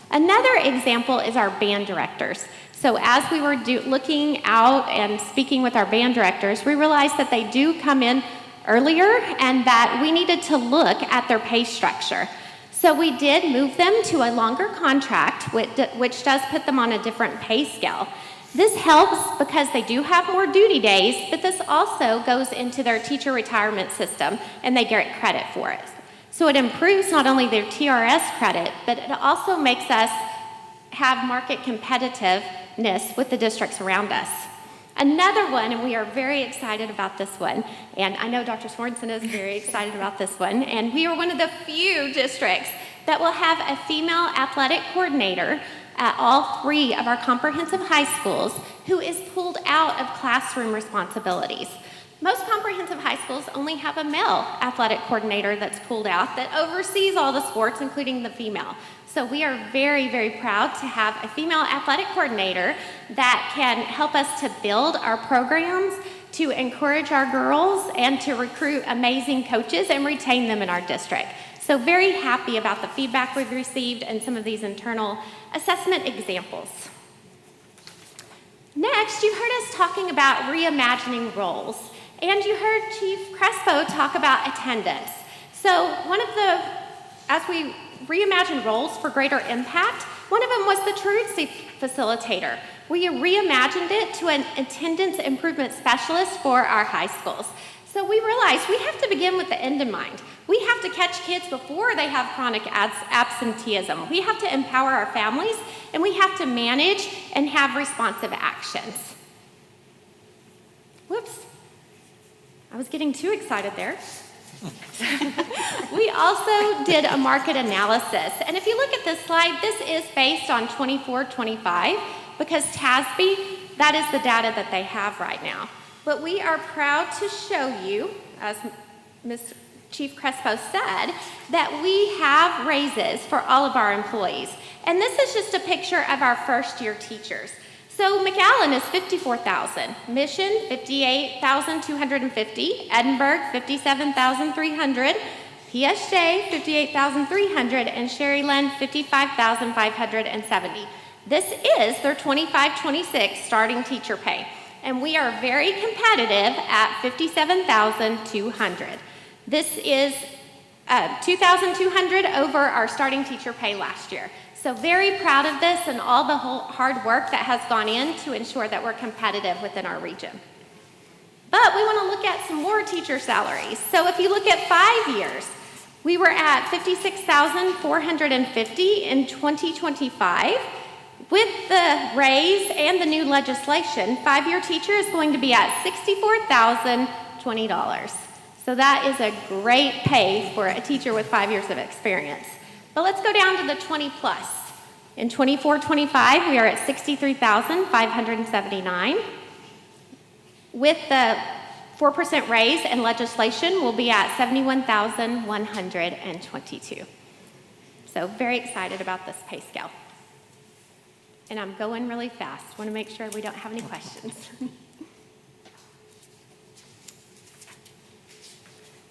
Another example is our band directors. So as we were looking out and speaking with our band directors, we realized that they do come in earlier and that we needed to look at their pay structure. So we did move them to a longer contract, which does put them on a different pay scale. This helps because they do have more duty days, but this also goes into their teacher retirement system and they get credit for it. So it improves not only their TRS credit, but it also makes us have market competitiveness with the districts around us. Another one, and we are very excited about this one, and I know Dr. Sorensen is very excited about this one, and we are one of the few districts that will have a female athletic coordinator at all 3 of our comprehensive high schools who is pulled out of classroom responsibilities. Most comprehensive high schools only have a male athletic coordinator that's pulled out that oversees all the sports, including the female. So we are very, very proud to have a female athletic coordinator that can help us to build our programs, to encourage our girls, and to recruit amazing coaches and retain them in our district. So very happy about the feedback we've received and some of these internal assessment examples. Next, you heard us talking about reimagining roles, and you heard Chief Crespo talk about attendance. So as we reimagined roles for greater impact, one of them was the truancy facilitator. We reimagined it to an attendance improvement specialist for our high schools. So we realized we have to begin with the end in mind. We have to catch kids before they have chronic absenteeism. We have to empower our families, and we have to manage and have responsive actions. Whoops. I was getting too excited there. We also did a market analysis. And if you look at this slide, this is based on 24-25 because TASB, that is the data that they have right now. But we are proud to show you, as Ms. Chief Crespo said, that we have raises for all of our employees. And this is just a picture of our first-year teachers. So McAllen is $54,000, Mission $58,250, Edinburgh $57,300, PSJ $58,300, and Sherryland $55,570. This is their 25-26 starting teacher pay, and we are very competitive at $57,200. This is $2,200 over our starting teacher pay last year. So very proud of this and all the hard work that has gone in to ensure that we're competitive within our region. But we want to look at some more teacher salaries. So if you look at 5 years, we were at $56,450 in 2025. With the raise and the new legislation, 5-year teacher is going to be at $64,020. So that is a great pay for a teacher with 5 years of experience. But let's go down to the 20 plus. In 24-25, we are at $63,579. With the 4% raise and legislation, we'll be at $71,122. So very excited about this pay scale. And I'm going really fast. Want to make sure we don't have any questions.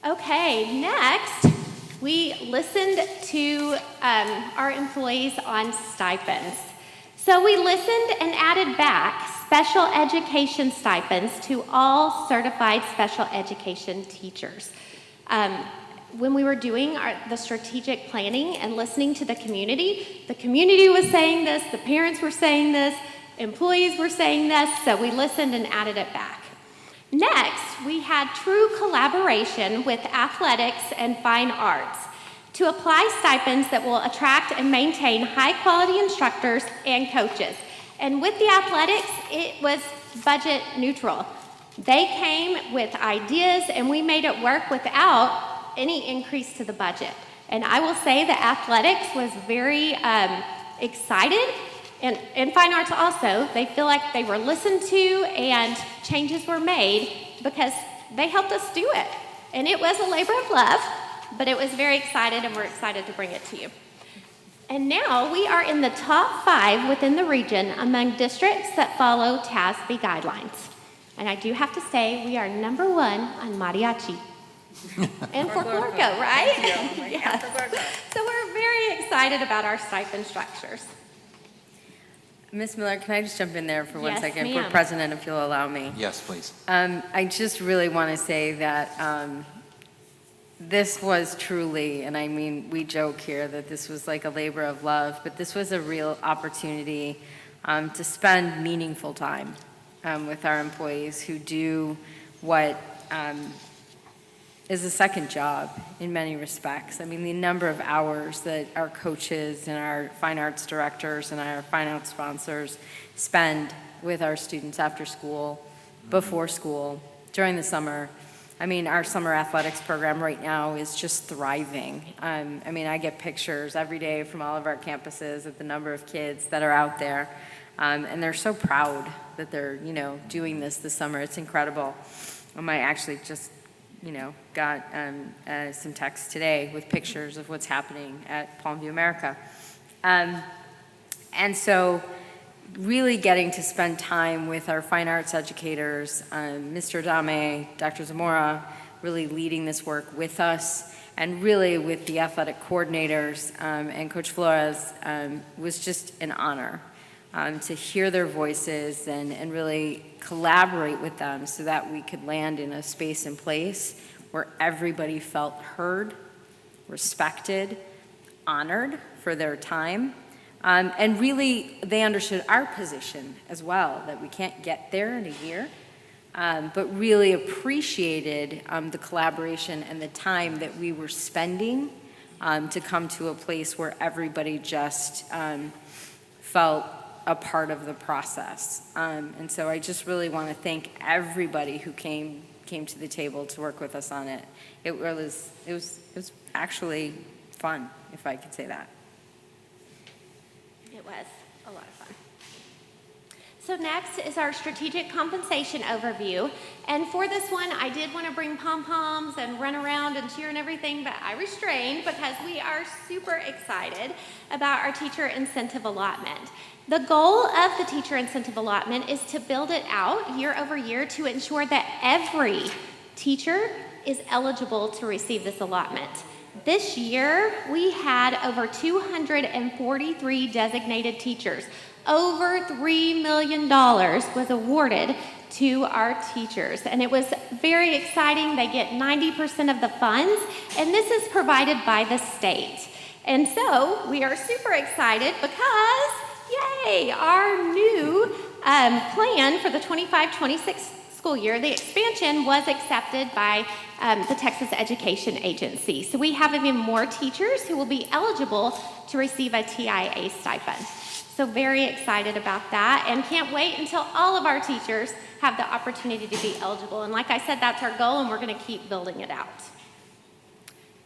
Okay, next. We listened to our employees on stipends. So we listened and added back special education stipends to all certified special education teachers. When we were doing the strategic planning and listening to the community was saying this, the parents were saying this, employees were saying this, so we listened and added it back. Next, we had true collaboration with athletics and fine arts to apply stipends that will attract and maintain high-quality instructors and coaches. And with the athletics, it was budget neutral. They came with ideas, and we made it work without any increase to the budget. And I will say that athletics was very excited, and fine arts also. They feel like they were listened to and changes were made because they helped us do it. And it was a labor of love, but it was very excited, and we're excited to bring it to you. And now we are in the top 5 within the region among districts that follow TASB guidelines. And I do have to say, we are number 1 on mariachi. And folklorico, right? Yes. So we're very excited about our stipend structures. Ms. Miller, can I just jump in there for one Yes, second? ma'am. For President, if you'll allow me. Yes, please. I just really want to say that this was truly, and I mean, we joke here that this was like a labor of love, but this was a real opportunity to spend meaningful time with our employees who do what is a second job in many respects. I mean, the number of hours that our coaches and our fine arts directors and our fine arts sponsors spend with our students after school, before school, during the summer. I mean, our summer athletics program right now is just thriving. I mean, I get pictures every day from all of our campuses of the number of kids that are out there, and they're so proud that they're, doing this summer. It's incredible. I actually just, got some texts today with pictures of what's happening at Palmview America. And so really getting to spend time with our fine arts educators, Mr. Adame, Dr. Zamora, really leading this work with us, and really with the athletic coordinators and Coach Flores was just an honor to hear their voices and really collaborate with them so that we could land in a space and place where everybody felt heard, respected, honored for their time. And really, they understood our position as well, that we can't get there in a year, but really appreciated the collaboration and the time that we were spending to come to a place where everybody just felt a part of the process. And so I just really want to thank everybody who came to the table to work with us on it. It was actually fun, if I could say that. It was a lot of fun. So next is our strategic compensation overview. And for this one, I did want to bring pom-poms and run around and cheer and everything, but I restrained because we are super excited about our teacher incentive allotment. The goal of the teacher incentive allotment is to build it out year over year to ensure that every teacher is eligible to receive this allotment. This year, we had over 243 designated teachers. Over $3 million was awarded to our teachers, and it was very exciting. They get 90% of the funds, and this is provided by the state. And so we are super excited because, yay, our new plan for the 25-26 school year, the expansion was accepted by the Texas Education Agency. So we have even more teachers who will be eligible to receive a TIA stipend. So very excited about that, and can't wait until all of our teachers have the opportunity to be eligible. And like I said, that's our goal, and we're going to keep building it out.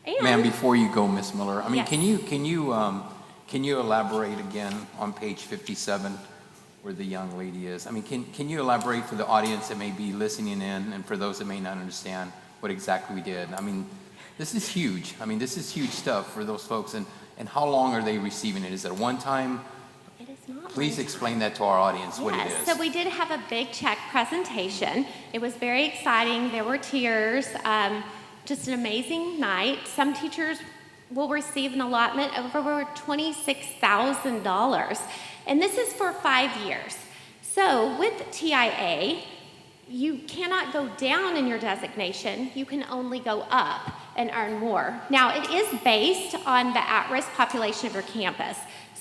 And Ma'am, before you go, Ms. Miller, I mean, yes. can you elaborate again on page 57 where the young lady is? I mean, can you elaborate for the audience that may be listening in and for those that may not understand what exactly we did? I mean, this is huge. I mean, this is huge stuff for those folks. And how long are they receiving it? Is it a one-time? it is not. Please explain that to our audience, what it is. So we did have a big check presentation. It was very exciting. There were tears. Just an amazing night. Some teachers will receive an allotment of over $26,000. And this is for 5 years. So with TIA, you cannot go down in your designation. You can only go up and earn more. Now, it is based on the at-risk population of your campus.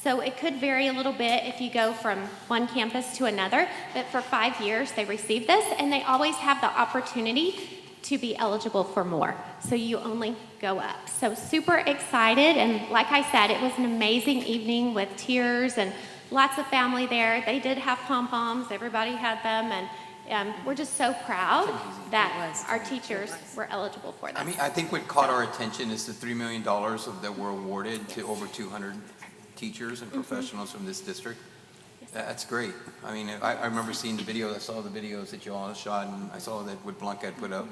So it could vary a little bit if you go from one campus to another, but for 5 years they receive this, and they always have the opportunity to be eligible for more. So you only go up. So super excited, and like I said, it was an amazing evening with tears and lots of family there. They did have pom-poms, everybody had them, and we're just so proud that our teachers were eligible for this. I mean, I think what caught our attention is the $3 million that were awarded to over 200 teachers and professionals from this district. That's great. I mean, I remember seeing the video, I saw the videos that you all shot, and I saw that what Blanca had put up.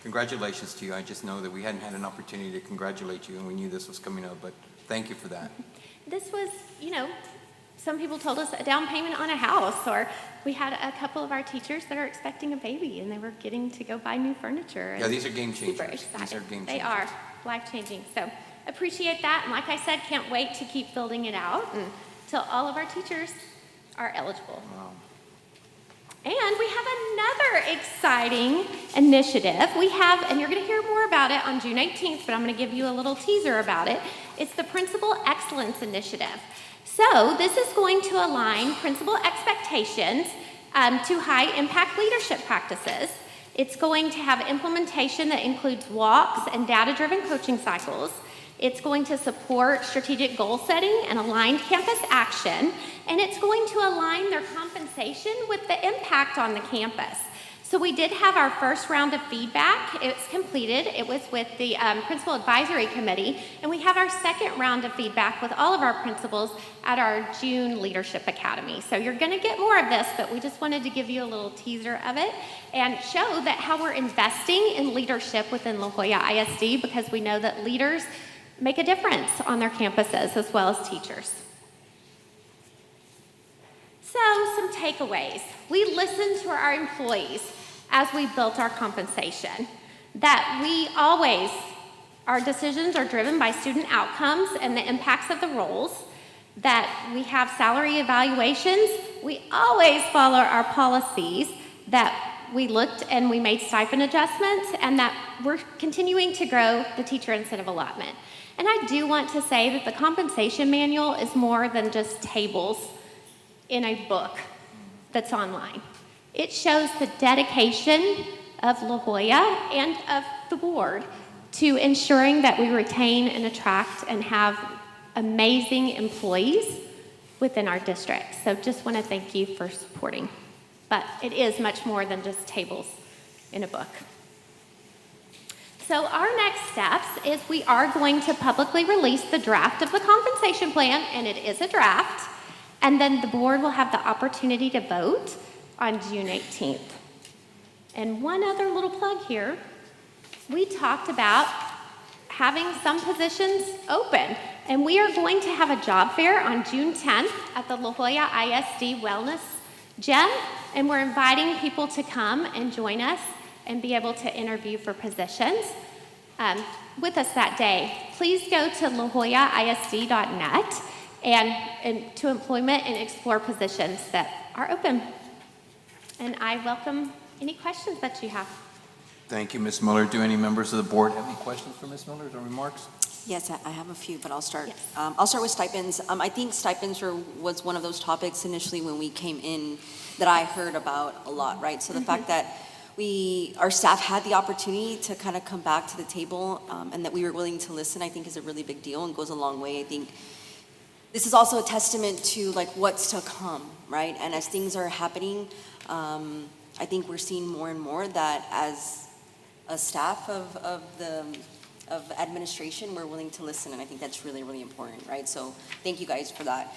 Congratulations to you. I just know that we hadn't had an opportunity to congratulate you, and we knew this was coming up, but thank you for that. This was, some people told us a down payment on a house, or we had a couple of our teachers that are expecting a baby, and they were getting to go buy new furniture. Yeah, these are game changers. Super excited. These are game changers. They are life-changing. So appreciate that, and like I said, can't wait to keep building it out until all of our teachers are eligible. Wow. And we have another exciting initiative. We have, and you're going to hear more about it on June 18th, but I'm going to give you a little teaser about it. It's the Principal Excellence Initiative. So this is going to align principal expectations to high-impact leadership practices. It's going to have implementation that includes walks and data-driven coaching cycles. It's going to support strategic goal setting and aligned campus action, and it's going to align their compensation with the impact on the campus. So we did have our first round of feedback. It's completed. It was with the Principal Advisory Committee, and we have our second round of feedback with all of our principals at our June Leadership Academy. So you're going to get more of this, but we just wanted to give you a little teaser of it and show that how we're investing in leadership within La Joya ISD, because we know that leaders make a difference on their campuses as well as teachers. So some takeaways. We listened to our employees as we built our compensation, that we always, our decisions are driven by student outcomes and the impacts of the roles, that we have salary evaluations, we always follow our policies, that we looked and we made stipend adjustments, and that we're continuing to grow the teacher incentive allotment. And I do want to say that the compensation manual is more than just tables in a book that's online. It shows the dedication of La Joya and of the board to ensuring that we retain and attract and have amazing employees within our district. So just want to thank you for supporting. But it is much more than just tables in a book. So our next steps is we are going to publicly release the draft of the compensation plan, and it is a draft, and then the board will have the opportunity to vote on June 18th. And one other little plug here, we talked about having some positions open, and we are going to have a job fair on June 10th at the La Joya ISD Wellness Gym, and we're inviting people to come and join us and be able to interview for positions with us that day. Please go to lajoyaisd.net and to employment and explore positions that are open. And I welcome any questions that you have. Thank you, Ms. Miller. Do any members of the board have any questions for Ms. Miller or remarks? Yes, I have a few, but I'll start. Yes. I'll start with stipends. I think stipends was one of those topics initially when we came in that I heard about a lot, right? So the fact that our staff had the opportunity to kind of come back to the table and that we were willing to listen, I think is a really big deal and goes a long way. I think this is also a testament to like what's to come, right? And as things are happening, I think we're seeing more and more that as a staff of administration, we're willing to listen, and I think that's really, really important, right? So thank you guys for that.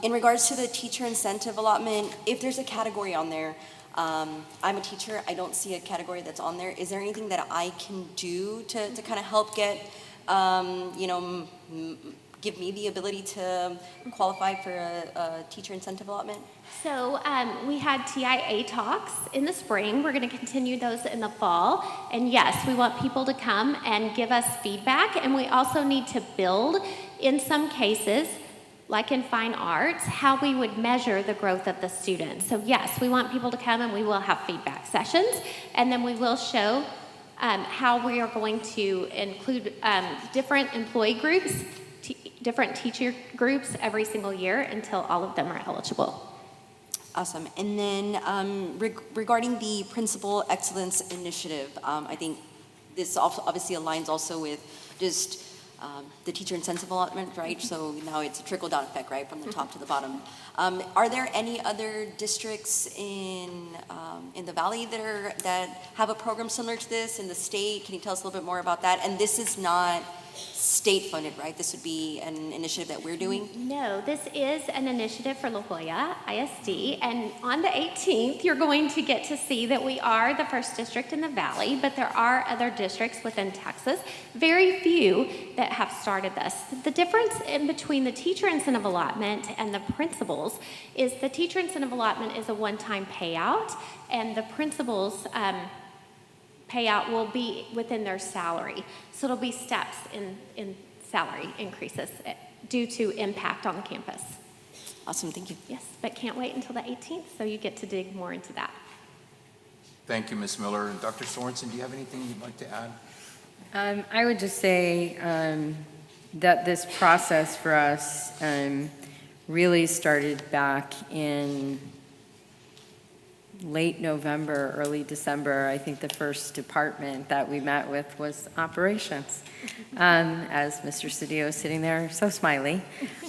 In regards to the teacher incentive allotment, if there's a category on there, I'm a teacher, I don't see a category that's on there. Is there anything that I can do to kind of help get, give me the ability to qualify for a teacher incentive allotment? So we had TIA talks in the spring. We're going to continue those in the fall. And yes, we want people to come and give us feedback. And we also need to build, in some cases, like in fine arts, how we would measure the growth of the students. So yes, we want people to come and we will have feedback sessions. And then we will show how we are going to include different employee groups, different teacher groups every single year until all of them are eligible. Awesome. And then regarding the Principal Excellence Initiative, I think this obviously aligns also with just the teacher incentive allotment, right? So now it's a trickle-down effect, right, from the top to the bottom. Are there any other districts in the Valley that have a program similar to this in the state? Can you tell us a little bit more about that? And this is not state-funded, right? This would be an initiative that we're doing? No, this is an initiative for La Joya ISD, and on the 18th, you're going to get to see that we are the first district in the Valley, but there are other districts within Texas, very few that have started this. The difference in between the teacher incentive allotment and the principals is the teacher incentive allotment is a one-time payout, and the principals payout will be within their salary. So it'll be steps in salary increases due to impact on the campus. Awesome, thank you. Yes, but can't wait until the 18th, so you get to dig more into that. Thank you, Ms. Miller. And Dr. Sorensen, do you have anything you'd like to add? I would just say that this process for us really started back in late November, early December. I think the first department that we met with was operations, as Mr. Cedillo is sitting there so smiley.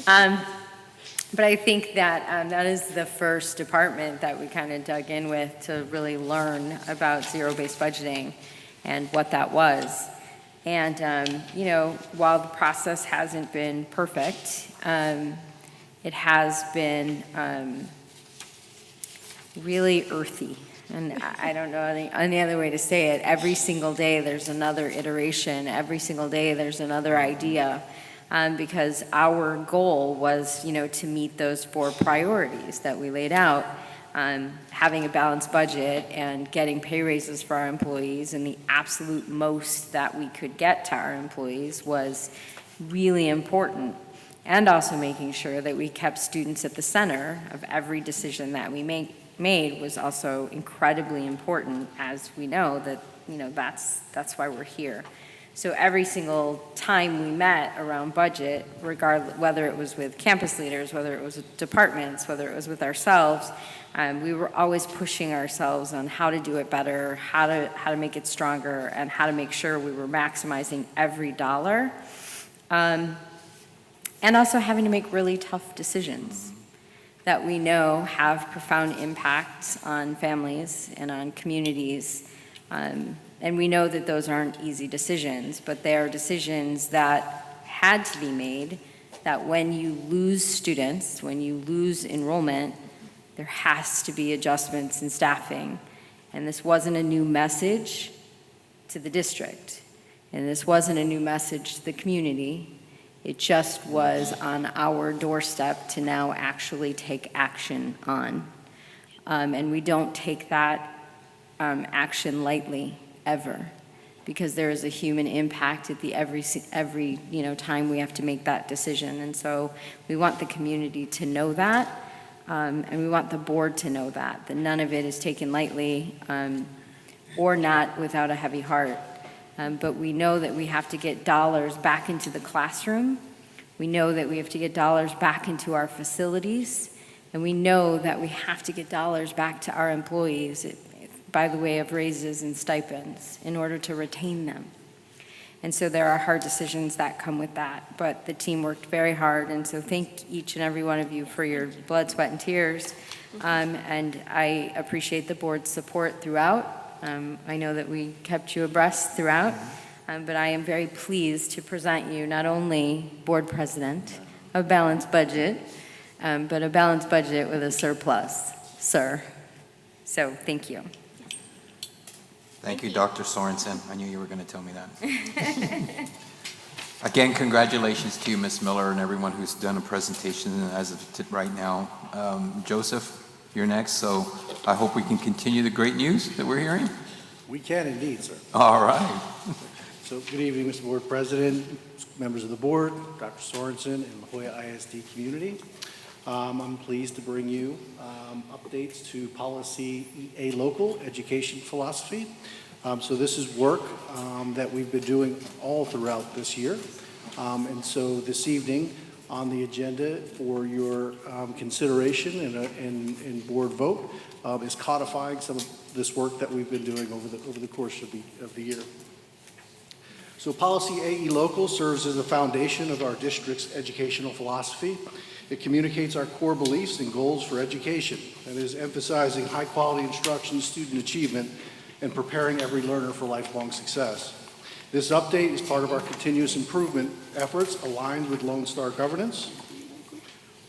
But I think that that is the first department that we kind of dug in with to really learn about zero-based budgeting and what that was. And, you know, while the process hasn't been perfect, it has been really earthy. And I don't know any other way to say it. Every single day there's another iteration. Every single day there's another idea. Because our goal was, you know, to meet those 4 priorities that we laid out. Having a balanced budget and getting pay raises for our employees and the absolute most that we could get to our employees was really important. And also making sure that we kept students at the center of every decision that we made was also incredibly important, as we know that, you know, that's why we're here. So every single time we met around budget, regardless whether it was with campus leaders, whether it was with departments, whether it was with ourselves, we were always pushing ourselves on how to do it better, how to make it stronger, and how to make sure we were maximizing every dollar, and also having to make really tough decisions that we know have profound impacts on families and on communities. And we know that those aren't easy decisions, but they are decisions that had to be made, that when you lose students, when you lose enrollment, there has to be adjustments in staffing. And this wasn't a new message to the district, and this wasn't a new message to the community. It just was on our doorstep to now actually take action on. And we don't take that action lightly, ever, because there is a human impact at the every you know, time we have to make that decision. And so we want the community to know that, and we want the board to know that none of it is taken lightly, or not without a heavy heart. But we know that we have to get dollars back into the classroom. We know that we have to get dollars back into our facilities. And we know that we have to get dollars back to our employees by the way of raises and stipends in order to retain them. And so there are hard decisions that come with that. But the team worked very hard. And so thank each and every one of you for your blood, sweat, and tears. And I appreciate the board's support throughout. I know that we kept you abreast throughout, but I am very pleased to present you not only board president, a balanced budget, but a balanced budget with a surplus, sir. So thank you. Thank you, Dr. Sorensen. I knew you were going to tell me that. Again, congratulations to you, Ms. Miller, and everyone who's done a presentation as of right now. Joseph, you're next, so I hope we can continue the great news that we're hearing. We can indeed, sir. All right. So good evening, Mr. Board President, members of the board, Dr. Sorensen, and La Joya ISD community. I'm pleased to bring you updates to policy EA local education philosophy. So this is work that we've been doing all throughout this year. And so this evening, on the agenda for your consideration and board vote is codifying some of this work that we've been doing over the course of the year. So policy AE Local serves as the foundation of our district's educational philosophy. It communicates our core beliefs and goals for education and is emphasizing high-quality instruction, student achievement, and preparing every learner for lifelong success. This update is part of our continuous improvement efforts aligned with Lone Star governance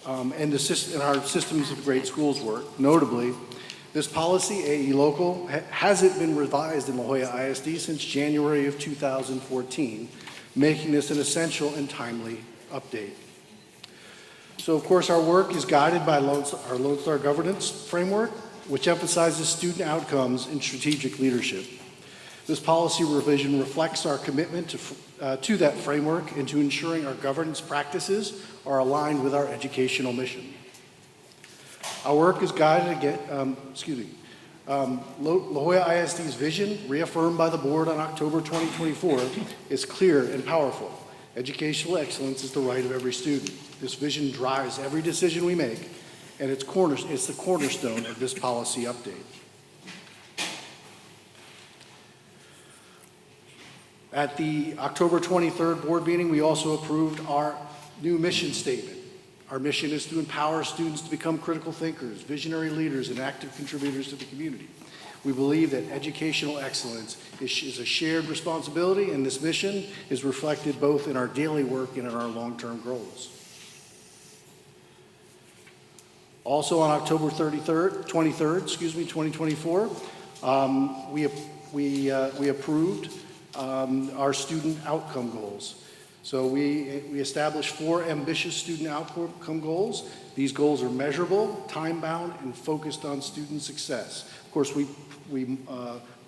and our systems of great schools work. Notably, this policy, AE Local, hasn't been revised in La Joya ISD since January of 2014, making this an essential and timely update. So, of course, our work is guided by our Lone Star governance framework, which emphasizes student outcomes and strategic leadership. This policy revision reflects our commitment to that framework and to ensuring our governance practices are aligned with our educational mission. Our work is guided again, La Joya ISD's vision, reaffirmed by the board on October 2024, is clear and powerful. Educational excellence is the right of every student. This vision drives every decision we make, and it's the cornerstone of this policy update. At the October 23rd board meeting, we also approved our new mission statement. Our mission is to empower students to become critical thinkers, visionary leaders, and active contributors to the community. We believe that educational excellence is a shared responsibility, and this mission is reflected both in our daily work and in our long-term goals. Also on October 23rd, 2024, we approved our student outcome goals. So we established 4 ambitious student outcome goals. These goals are measurable, time-bound, and focused on student success. Of course, we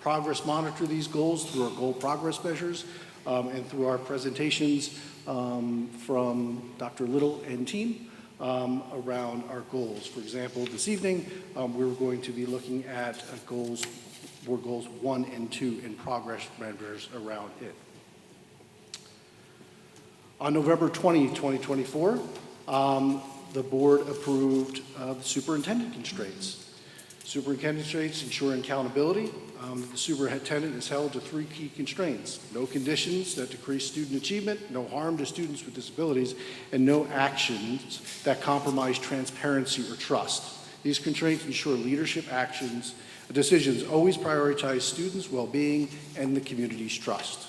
progress monitor these goals through our goal progress measures and through our presentations from Dr. Little and team around our goals. For example, this evening, we're going to be looking at board goals 1 and 2 and progress measures around it. On November 20, 2024, the board approved the superintendent constraints. Superintendent constraints ensuring accountability. The superintendent is held to 3 key constraints: no conditions that decrease student achievement, no harm to students with disabilities, and no actions that compromise transparency or trust. These constraints ensure leadership decisions always prioritize students' well-being and the community's trust.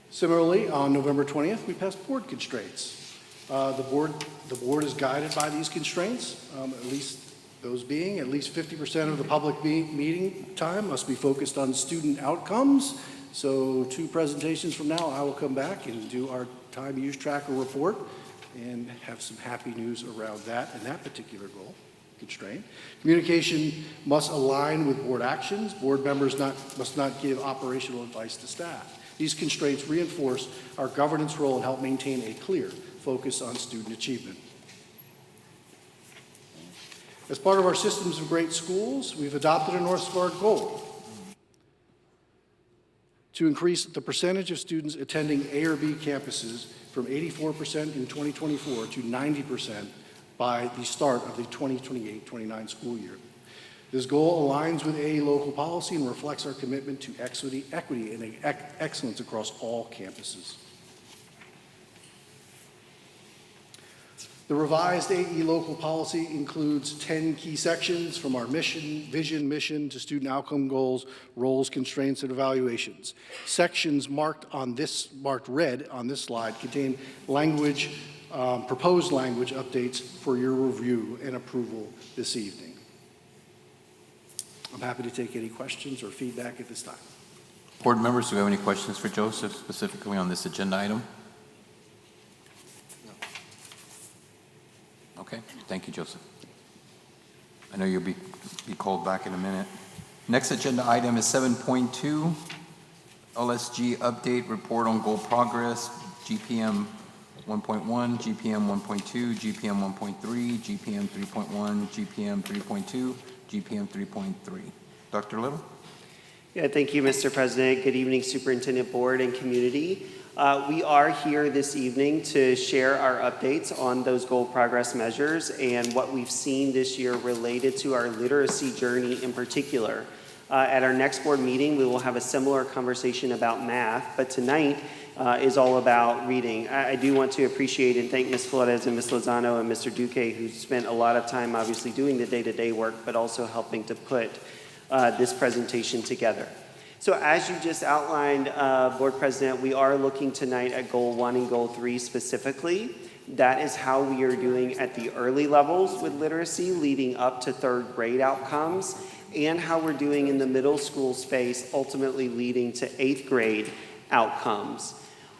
Similarly, on November 20th, we passed board constraints. The board is guided by these constraints, at least those being at least 50% of the public meeting time must be focused on student outcomes. So 2 presentations from now, I will come back and do our time use tracker report and have some happy news around that and that particular goal constraint. Communication must align with board actions. Board members must not give operational advice to staff. These constraints reinforce our governance role and help maintain a clear focus on student achievement. As part of our systems of great schools, we've adopted a North Star goal to increase the percentage of students attending A or B campuses from 84% in 2024 to 90% by the start of the 2028-29 school year. This goal aligns with AE local policy and reflects our commitment to equity, and excellence across all campuses. The revised AE local policy includes 10 key sections from our vision, mission to student outcome goals, roles, constraints, and evaluations. Sections marked red on this slide contain proposed language updates for your review and approval this evening. I'm happy to take any questions or feedback at this time. Board members, do we have any questions for Joseph specifically on this agenda item? No. Okay, thank you, Joseph. I know you'll be called back in a minute. Next agenda item is 7.2, LSG update report on goal progress, GPM 1.1, GPM 1.2, GPM 1.3, GPM 3.1, GPM 3.2, GPM 3.3. Dr. Little? Yeah, thank you, Mr. President. Good evening, Superintendent, Board, and community. We are here this evening to share our updates on those goal progress measures and what we've seen this year related to our literacy journey in particular. At our next board meeting, we will have a similar conversation about math, but tonight is all about reading. I do want to appreciate and thank Ms. Flores and Ms. Lozano and Mr. Duque, who spent a lot of time obviously doing the day-to-day work, but also helping to put this presentation together. So as you just outlined, Board President, we are looking tonight at Goal 1 and Goal 3 specifically. That is how we are doing at the early levels with literacy leading up to 3rd grade outcomes, and how we're doing in the middle school space, ultimately leading to 8th grade outcomes.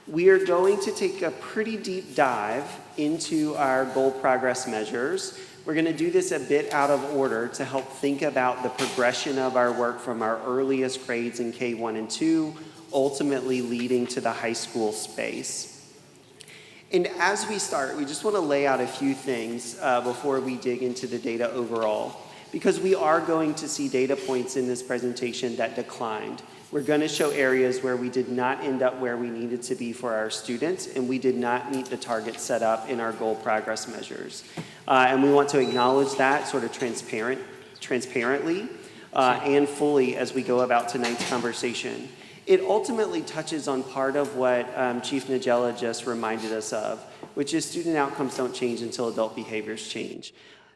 We are going to take a pretty deep dive into our goal progress measures. We're going to do this a bit out of order to help think about the progression of our work from our earliest grades in K1 and 2, ultimately leading to the high school space. And as we start, we just want to lay out a few things before we dig into the data overall, because we are going to see data points in this presentation that declined. We're going to show areas where we did not end up where we needed to be for our students, and we did not meet the target set up in our goal progress measures. And we want to acknowledge that sort of transparently and fully as we go about tonight's conversation. It ultimately touches on part of what Chief Nagella just reminded us of, which is student outcomes don't change until adult behaviors change.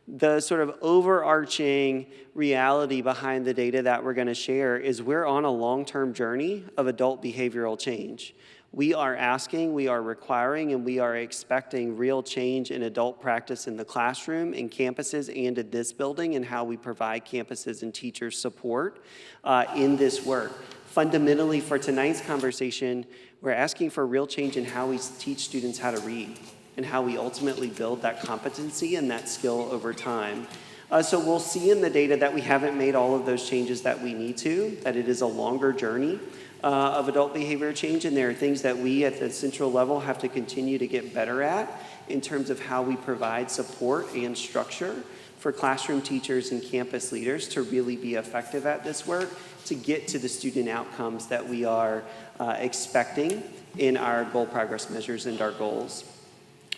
The sort of overarching reality behind the data that we're going to share is we're on a long-term journey of adult behavioral change. We are asking, we are requiring, and we are expecting real change in adult practice in the classroom, in campuses, and in this building, and how we provide campuses and teachers support in this work. Fundamentally, for tonight's conversation, we're asking for real change in how we teach students how to read, and how we ultimately build that competency and that skill over time. So we'll see in the data that we haven't made all of those changes that we need to, that it is a longer journey of adult behavior change, and there are things that we at the central level have to continue to get better at in terms of how we provide support and structure for classroom teachers and campus leaders to really be effective at this work, to get to the student outcomes that we are expecting in our goal progress measures and our goals.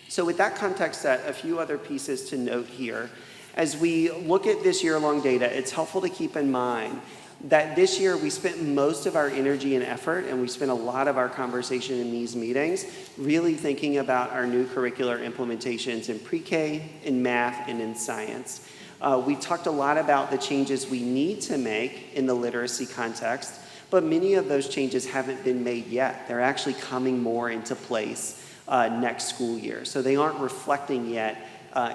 So with that context set, a few other pieces to note here. As we look at this year-long data, it's helpful to keep in mind that this year we spent most of our energy and effort, and we spent a lot of our conversation in these meetings really thinking about our new curricular implementations in pre-K, in math, and in science. We talked a lot about the changes we need to make in the literacy context, but many of those changes haven't been made yet. They're actually coming more into place next school year. So they aren't reflecting yet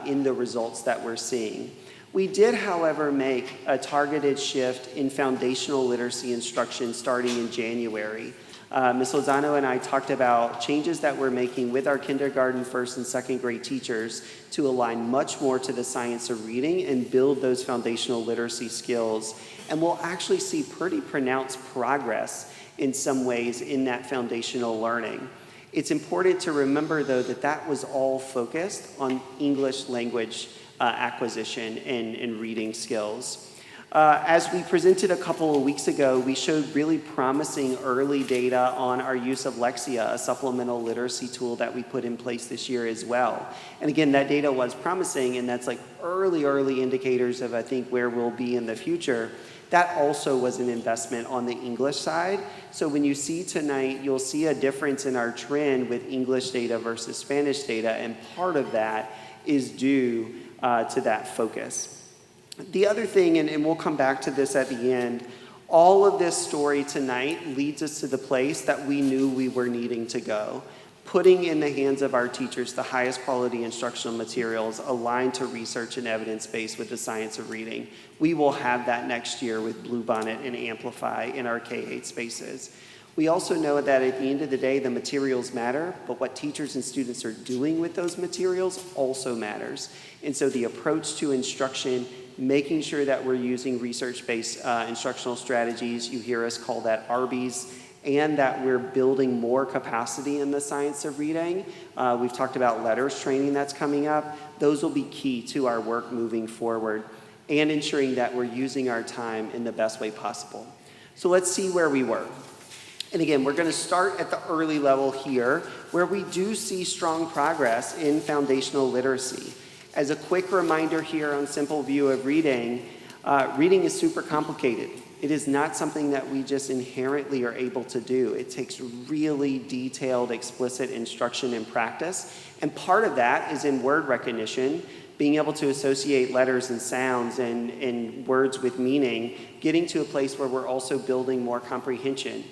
in the results that we're seeing. We did, however, make a targeted shift in foundational literacy instruction starting in January. Ms. Lozano and I talked about changes that we're making with our kindergarten, 1st, and 2nd grade teachers to align much more to the science of reading and build those foundational literacy skills. And we'll actually see pretty pronounced progress in some ways in that foundational learning. It's important to remember, though, that that was all focused on English language acquisition and reading skills. As we presented a couple of weeks ago, we showed really promising early data on our use of Lexia, a supplemental literacy tool that we put in place this year as well. And again, that data was promising, and that's like early indicators of, I think, where we'll be in the future. That also was an investment on the English side. So when you see tonight, you'll see a difference in our trend with English data versus Spanish data, and part of that is due to that focus. The other thing, and we'll come back to this at the end, all of this story tonight leads us to the place that we knew we were needing to go. Putting in the hands of our teachers the highest quality instructional materials aligned to research and evidence-based with the science of reading. We will have that next year with Bluebonnet and Amplify in our K-8 spaces. We also know that at the end of the day, the materials matter, but what teachers and students are doing with those materials also matters. And so the approach to instruction, making sure that we're using research-based instructional strategies, you hear us call that ARBIES, and that we're building more capacity in the science of reading. We've talked about letters training that's coming up. Those will be key to our work moving forward and ensuring that we're using our time in the best way possible. So let's see where we were. And again, we're going to start at the early level here, where we do see strong progress in foundational literacy. As a quick reminder here on Simple View of Reading, reading is super complicated. It is not something that we just inherently are able to do. It takes really detailed, explicit instruction and practice. And part of that is in word recognition, being able to associate letters and sounds and words with meaning, getting to a place where we're also building more comprehension.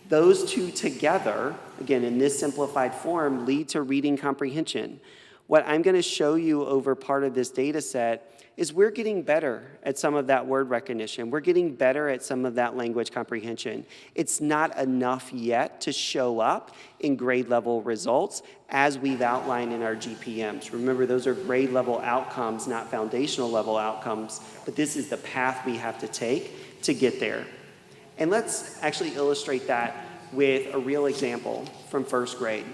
Those two together, again, in this simplified form, lead to reading comprehension. What I'm going to show you over part of this data set is we're getting better at some of that word recognition. We're getting better at some of that language comprehension. It's not enough yet to show up in grade level results as we've outlined in our GPMs. Remember, those are grade level outcomes, not foundational level outcomes, but this is the path we have to take to get there. And let's actually illustrate that with a real example from first grade.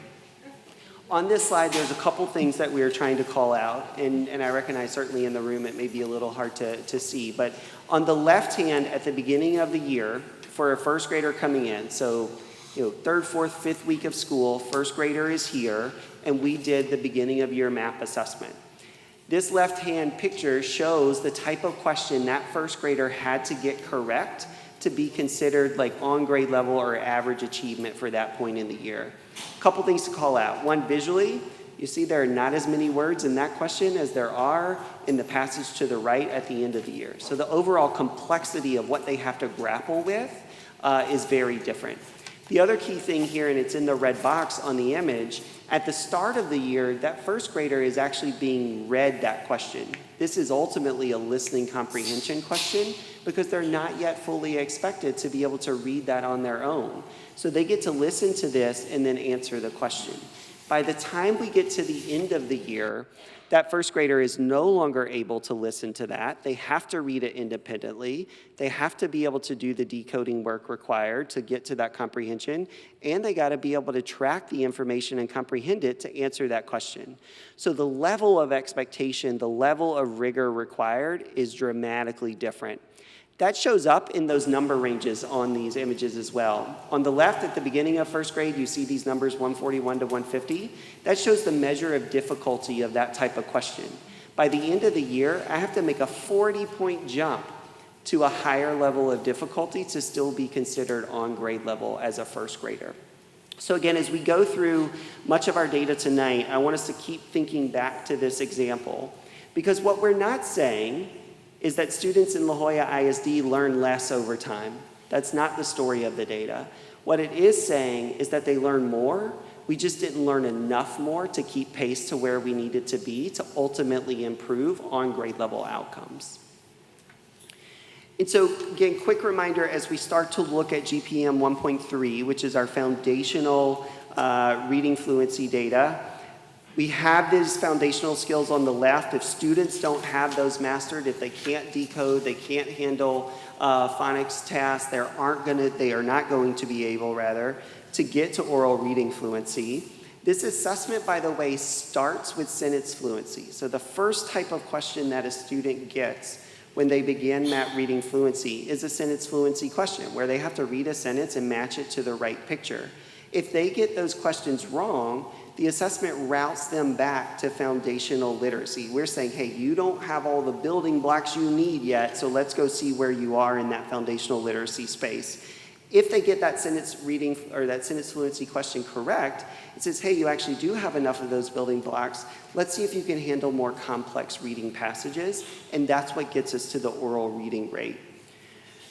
On this slide, there's a couple things that we are trying to call out, and I recognize certainly in the room it may be a little hard to see, but on the left hand at the beginning of the year, for a first grader coming in, so third, fourth, fifth week of school, first grader is here, and we did the beginning of year map assessment. This left-hand picture shows the type of question that first grader had to get correct to be considered like on grade level or average achievement for that point in the year. A couple things to call out. One, visually, you see there are not as many words in that question as there are in the passage to the right at the end of the year. So the overall complexity of what they have to grapple with is very different. The other key thing here, and it's in the red box on the image, at the start of the year, that first grader is actually being read that question. This is ultimately a listening comprehension question because they're not yet fully expected to be able to read that on their own. So they get to listen to this and then answer the question. By the time we get to the end of the year, that first grader is no longer able to listen to that. They have to read it independently. They have to be able to do the decoding work required to get to that comprehension. And they got to be able to track the information and comprehend it to answer that question. So the level of expectation, the level of rigor required is dramatically different. That shows up in those number ranges on these images as well. On the left, at the beginning of first grade, you see these numbers 141 to 150. That shows the measure of difficulty of that type of question. By the end of the year, I have to make a 40-point jump to a higher level of difficulty to still be considered on grade level as a first grader. So again, as we go through much of our data tonight, I want us to keep thinking back to this example, because what we're not saying is that students in La Joya ISD learn less over time. That's not the story of the data. What it is saying is that they learn more. We just didn't learn enough more to keep pace to where we needed to be to ultimately improve on grade level outcomes. And so, again, quick reminder as we start to look at GPM 1.3, which is our foundational reading fluency data. We have these foundational skills on the left. If students don't have those mastered, if they can't decode, they can't handle phonics tasks, they are not going to be able, to get to oral reading fluency. This assessment, by the way, starts with sentence fluency. So the first type of question that a student gets when they begin map reading fluency is a sentence fluency question, where they have to read a sentence and match it to the right picture. If they get those questions wrong, the assessment routes them back to foundational literacy. We're saying, hey, you don't have all the building blocks you need yet, so let's go see where you are in that foundational literacy space. If they get that sentence reading or that sentence fluency question correct, it says, hey, you actually do have enough of those building blocks. Let's see if you can handle more complex reading passages, and that's what gets us to the oral reading rate.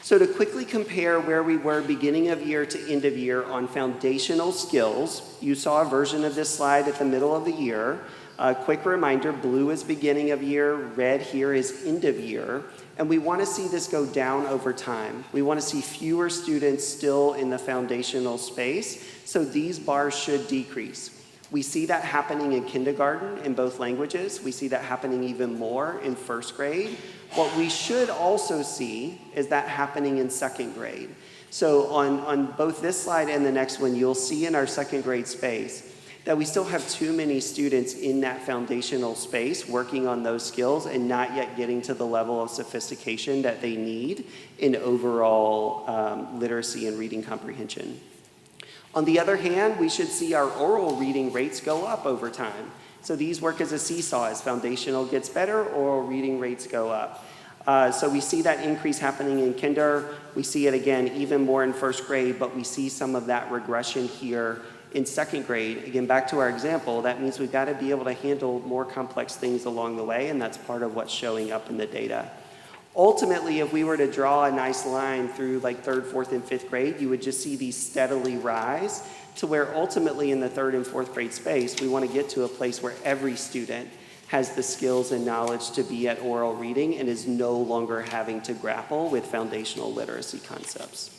So to quickly compare where we were beginning of year to end of year on foundational skills, you saw a version of this slide at the middle of the year. A quick reminder, blue is beginning of year, red here is end of year, and we want to see this go down over time. We want to see fewer students still in the foundational space, so these bars should decrease. We see that happening in kindergarten in both languages. We see that happening even more in first grade. What we should also see is that happening in second grade. So on both this slide and the next one, you'll see in our second grade space that we still have too many students in that foundational space working on those skills and not yet getting to the level of sophistication that they need in overall literacy and reading comprehension. On the other hand, we should see our oral reading rates go up over time. So these work as a seesaw. As foundational gets better, oral reading rates go up. So we see that increase happening in kinder. We see it again even more in first grade, but we see some of that regression here in second grade. Again, back to our example, that means we've got to be able to handle more complex things along the way, and that's part of what's showing up in the data. Ultimately, if we were to draw a nice line through like third, fourth, and fifth grade, you would just see these steadily rise to where ultimately in the third and fourth grade space, we want to get to a place where every student has the skills and knowledge to be at oral reading and is no longer having to grapple with foundational literacy concepts.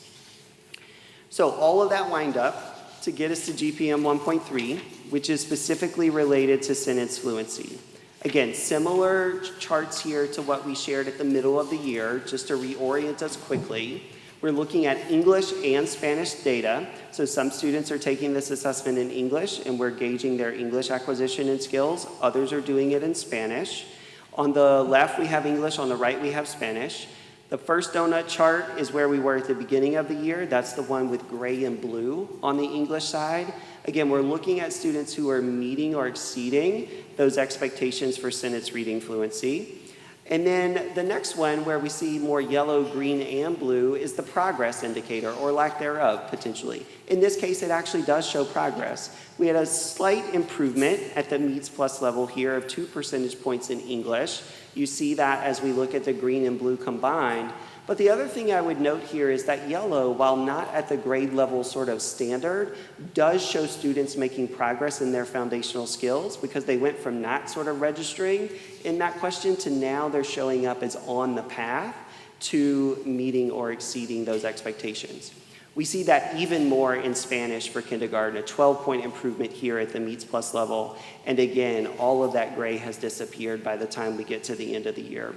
So all of that wind up to get us to GPM 1.3, which is specifically related to sentence fluency. Again, similar charts here to what we shared at the middle of the year, just to reorient us quickly. We're looking at English and Spanish data. So some students are taking this assessment in English and we're gauging their English acquisition and skills. Others are doing it in Spanish. On the left, we have English. On the right, we have Spanish. The first donut chart is where we were at the beginning of the year. That's the one with gray and blue on the English side. Again, we're looking at students who are meeting or exceeding those expectations for sentence reading fluency. And then the next one, where we see more yellow, green, and blue, is the progress indicator, or lack thereof, potentially. In this case, it actually does show progress. We had a slight improvement at the meets plus level here of 2 percentage points in English. You see that as we look at the green and blue combined. But the other thing I would note here is that yellow, while not at the grade level sort of standard, does show students making progress in their foundational skills, because they went from not sort of registering in that question to now they're showing up as on the path to meeting or exceeding those expectations. We see that even more in Spanish for kindergarten, a 12-point improvement here at the meets plus level. And again, all of that gray has disappeared by the time we get to the end of the year.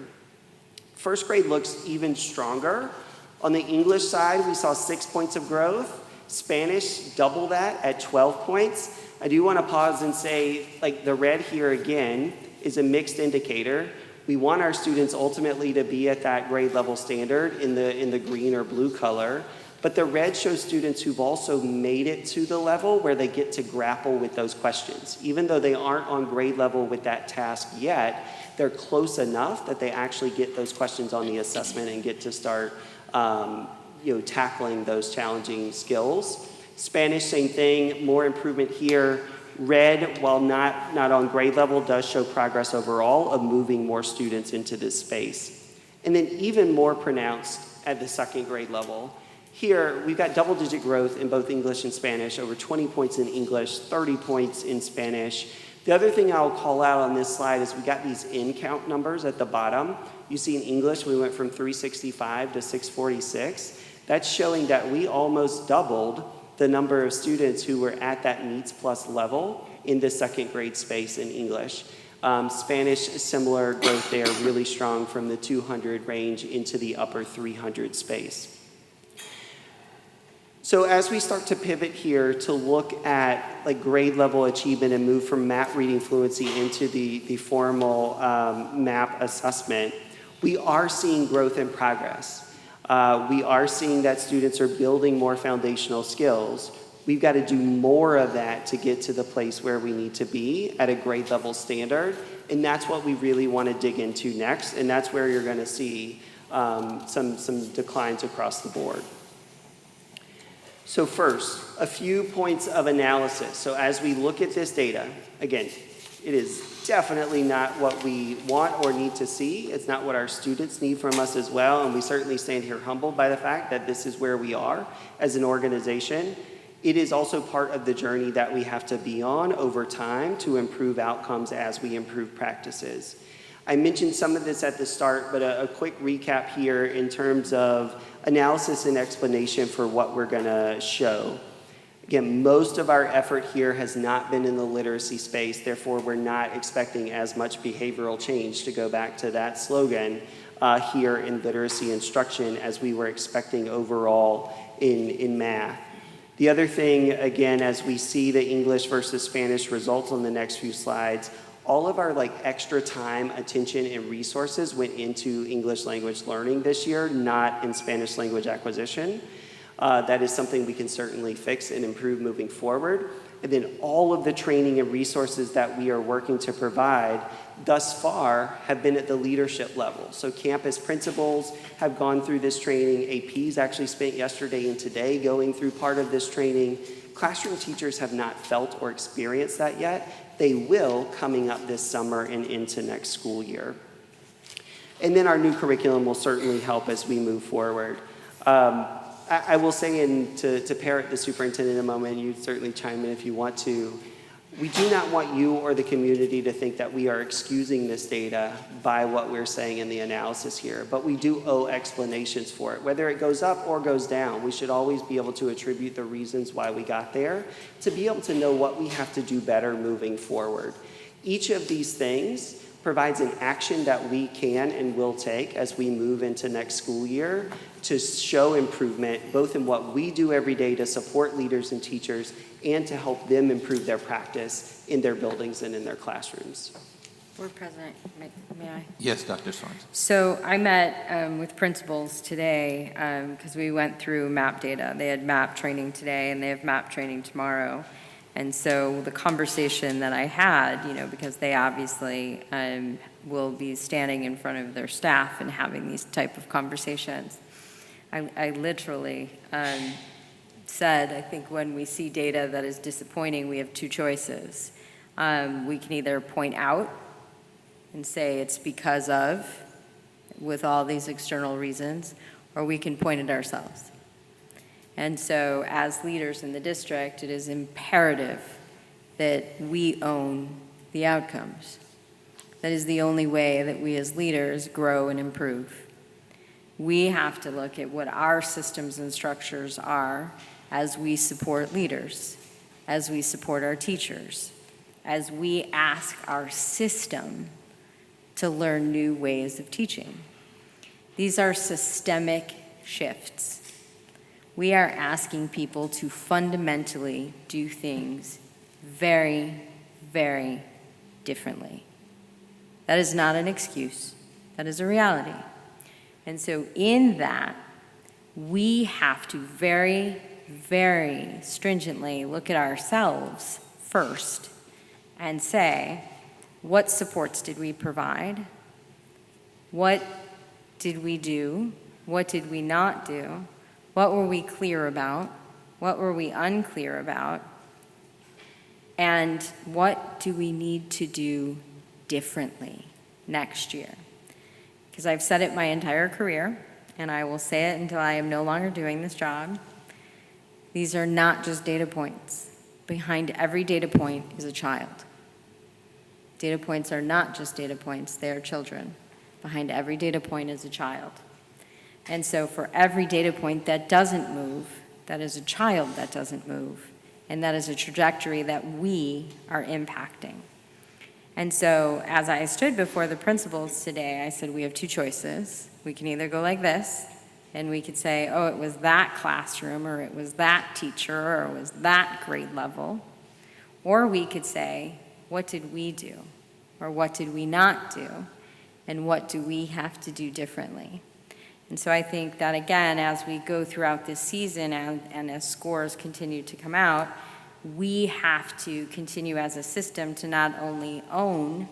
First grade looks even stronger. On the English side, we saw 6 points of growth. Spanish, double that at 12 points. I do want to pause and say, like, the red here again is a mixed indicator. We want our students ultimately to be at that grade level standard in the green or blue color. But the red shows students who've also made it to the level where they get to grapple with those questions. Even though they aren't on grade level with that task yet, they're close enough that they actually get those questions on the assessment and get to start tackling those challenging skills. Spanish, same thing, more improvement here. Red, while not on grade level, does show progress overall of moving more students into this space. And then even more pronounced at the second grade level. Here, we've got double-digit growth in both English and Spanish, over 20 points in English, 30 points in Spanish. The other thing I'll call out on this slide is we got these in-count numbers at the bottom. You see in English, we went from 365 to 646. That's showing that we almost doubled the number of students who were at that meets plus level in the second grade space in English. Spanish, similar growth there, really strong from the 200 range into the upper 300 space. So as we start to pivot here to look at like grade level achievement and move from MAP reading fluency into the formal MAP assessment, we are seeing growth and progress. We are seeing that students are building more foundational skills. We've got to do more of that to get to the place where we need to be at a grade level standard. And that's what we really want to dig into next. And that's where you're going to see some declines across the board. So first, a few points of analysis. So as we look at this data, again, it is definitely not what we want or need to see. It's not what our students need from us as well. And we certainly stand here humbled by the fact that this is where we are as an organization. It is also part of the journey that we have to be on over time to improve outcomes as we improve practices. I mentioned some of this at the start, but a quick recap here in terms of analysis and explanation for what we're going to show. Again, most of our effort here has not been in the literacy space, therefore we're not expecting as much behavioral change, to go back to that slogan, here in literacy instruction as we were expecting overall in math. The other thing, again, as we see the English versus Spanish results on the next few slides, all of our extra time, attention, and resources went into English language learning this year, not in Spanish language acquisition. that is something we can certainly fix and improve moving forward. And then all of the training and resources that we are working to provide thus far have been at the leadership level. So campus principals have gone through this training. APs actually spent yesterday and today going through part of this training. Classroom teachers have not felt or experienced that yet. They will coming up this summer and into next school year. And then our new curriculum will certainly help as we move forward. I will say, and to parrot the superintendent in a moment, and you certainly chime in if you want to, we do not want you or the community to think that we are excusing this data by what we're saying in the analysis here, but we do owe explanations for it. Whether it goes up or goes down, we should always be able to attribute the reasons why we got there to be able to know what we have to do better moving forward. Each of these things provides an action that we can and will take as we move into next school year to show improvement, both in what we do every day to support leaders and teachers and to help them improve their practice in their buildings and in their classrooms. Board President, may I? Yes, Dr. Sorensen. So I met with principals today because we went through MAP data. They had MAP training today and they have MAP training tomorrow. And so the conversation that I had, because they obviously will be standing in front of their staff and having these type of conversations, I literally said, I think when we see data that is disappointing, we have two choices. We can either point out and say it's because of, with all these external reasons, or we can point it ourselves. And so as leaders in the district, it is imperative that we own the outcomes. That is the only way that we as leaders grow and improve. We have to look at what our systems and structures are as we support leaders, as we support our teachers, as we ask our system to learn new ways of teaching. These are systemic shifts. We are asking people to fundamentally do things very, very differently. That is not an excuse. That is a reality. And so in that, we have to very, very stringently look at ourselves first and say, what supports did we provide? What did we do? What did we not do? What were we clear about? What were we unclear about? And what do we need to do differently next year? Because I've said it my entire career, and I will say it until I am no longer doing this job. These are not just data points. Behind every data point is a child. Data points are not just data points, they are children. Behind every data point is a child. And so for every data point that doesn't move, that is a child that doesn't move, and that is a trajectory that we are impacting. And so as I stood before the principals today, I said, we have two choices. We can either go like this, and we could say, oh, it was that classroom, or it was that teacher, or it was that grade level. Or we could say, what did we do? Or what did we not do? And what do we have to do differently? And so I think that, again, as we go throughout this season and as scores continue to come out, we have to continue as a system to not only own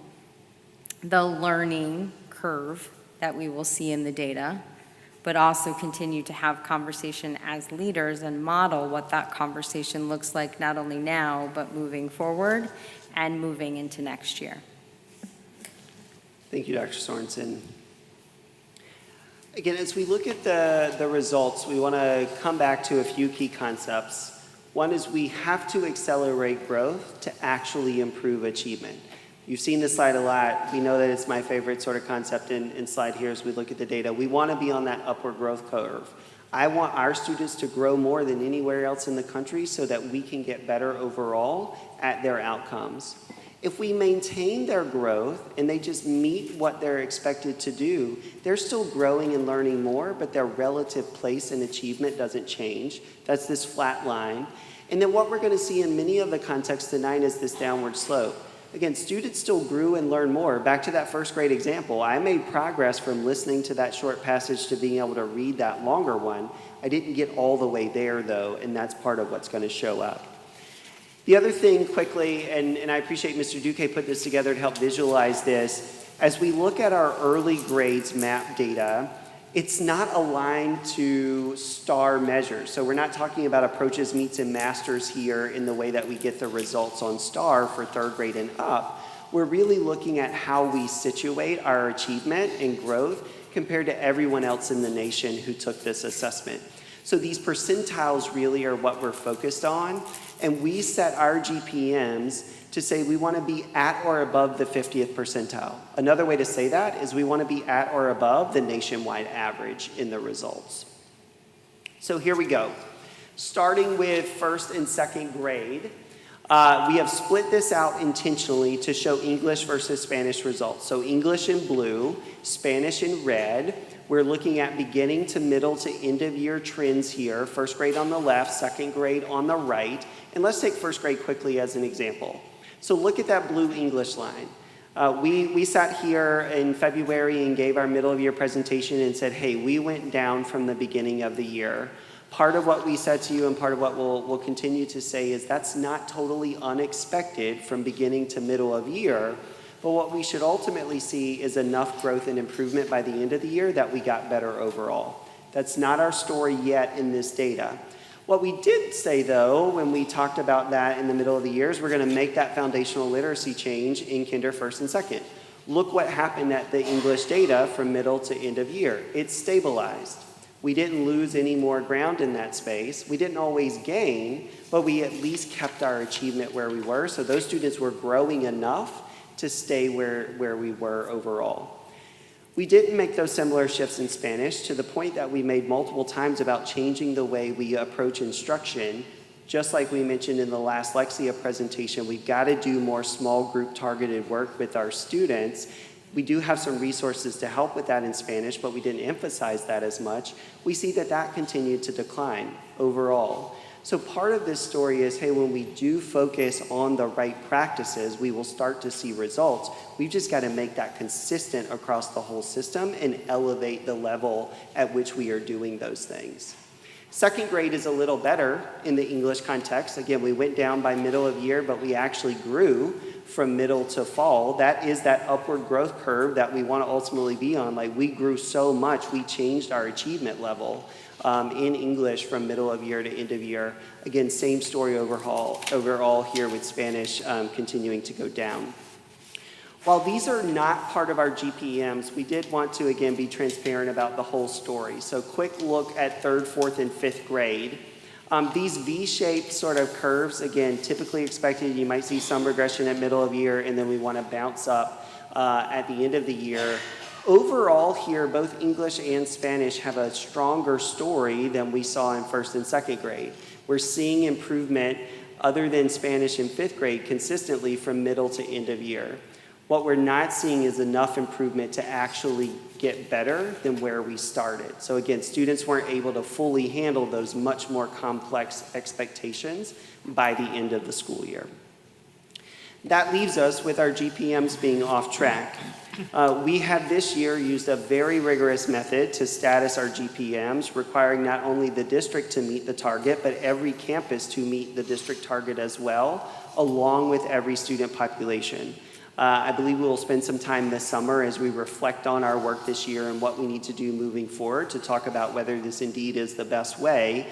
the learning curve that we will see in the data, but also continue to have conversation as leaders and model what that conversation looks like not only now, but moving forward and moving into next year. Thank you, Dr. Sorensen. Again, as we look at the results, we want to come back to a few key concepts. One is we have to accelerate growth to actually improve achievement. You've seen this slide a lot. We know that it's my favorite sort of concept in slide here as we look at the data. We want to be on that upward growth curve. I want our students to grow more than anywhere else in the country so that we can get better overall at their outcomes. If we maintain their growth and they just meet what they're expected to do, they're still growing and learning more, but their relative place in achievement doesn't change. That's this flat line. And then what we're going to see in many of the contexts tonight is this downward slope. Again, students still grew and learned more. Back to that first grade example, I made progress from listening to that short passage to being able to read that longer one. I didn't get all the way there though, and that's part of what's going to show up. The other thing quickly, and I appreciate Mr. Duque put this together to help visualize this, as we look at our early grades map data, it's not aligned to STAR measures. So we're not talking about approaches, meets, and masters here in the way that we get the results on STAR for third grade and up. We're really looking at how we situate our achievement and growth compared to everyone else in the nation who took this assessment. So these percentiles really are what we're focused on, and we set our GPMs to say we want to be at or above the 50th percentile. Another way to say that is we want to be at or above the nationwide average in the results. So here we go. Starting with first and second grade, we have split this out intentionally to show English versus Spanish results. So English in blue, Spanish in red. We're looking at beginning to middle to end of year trends here. First grade on the left, second grade on the right. And let's take first grade quickly as an example. So look at that blue English line. We sat here in February and gave our middle of year presentation and said, hey, we went down from the beginning of the year. Part of what we said to you and part of what we'll continue to say is that's not totally unexpected from beginning to middle of year, but what we should ultimately see is enough growth and improvement by the end of the year that we got better overall. That's not our story yet in this data. What we did say, though, when we talked about that in the middle of the year is we're going to make that foundational literacy change in kinder, first, and second. Look what happened at the English data from middle to end of year. It stabilized. We didn't lose any more ground in that space. We didn't always gain, but we at least kept our achievement where we were. So those students were growing enough to stay where we were overall. We didn't make those similar shifts in Spanish to the point that we made multiple times about changing the way we approach instruction. Just like we mentioned in the last Lexia presentation, we've got to do more small group targeted work with our students. We do have some resources to help with that in Spanish, but we didn't emphasize that as much. We see that that continued to decline overall. So part of this story is, hey, when we do focus on the right practices, we will start to see results. We've just got to make that consistent across the whole system and elevate the level at which we are doing those things. Second grade is a little better in the English context. Again, we went down by middle of year, but we actually grew from middle to fall. That is that upward growth curve that we want to ultimately be on. Like, we grew so much, we changed our achievement level in English from middle of year to end of year. Again, same story overall here with Spanish continuing to go down. While these are not part of our GPMs, we did want to, again, be transparent about the whole story. So quick look at third, fourth, and fifth grade. These V-shaped sort of curves, again, typically expected. You might see some regression at middle of year, and then we want to bounce up at the end of the year. Overall here, both English and Spanish have a stronger story than we saw in first and second grade. We're seeing improvement other than Spanish in fifth grade consistently from middle to end of year. What we're not seeing is enough improvement to actually get better than where we started. So again, students weren't able to fully handle those much more complex expectations by the end of the school year. That leaves us with our GPMs being off track. We have this year used a very rigorous method to status our GPMs, requiring not only the district to meet the target, but every campus to meet the district target as well, along with every student population. I believe we will spend some time this summer as we reflect on our work this year and what we need to do moving forward to talk about whether this indeed is the best way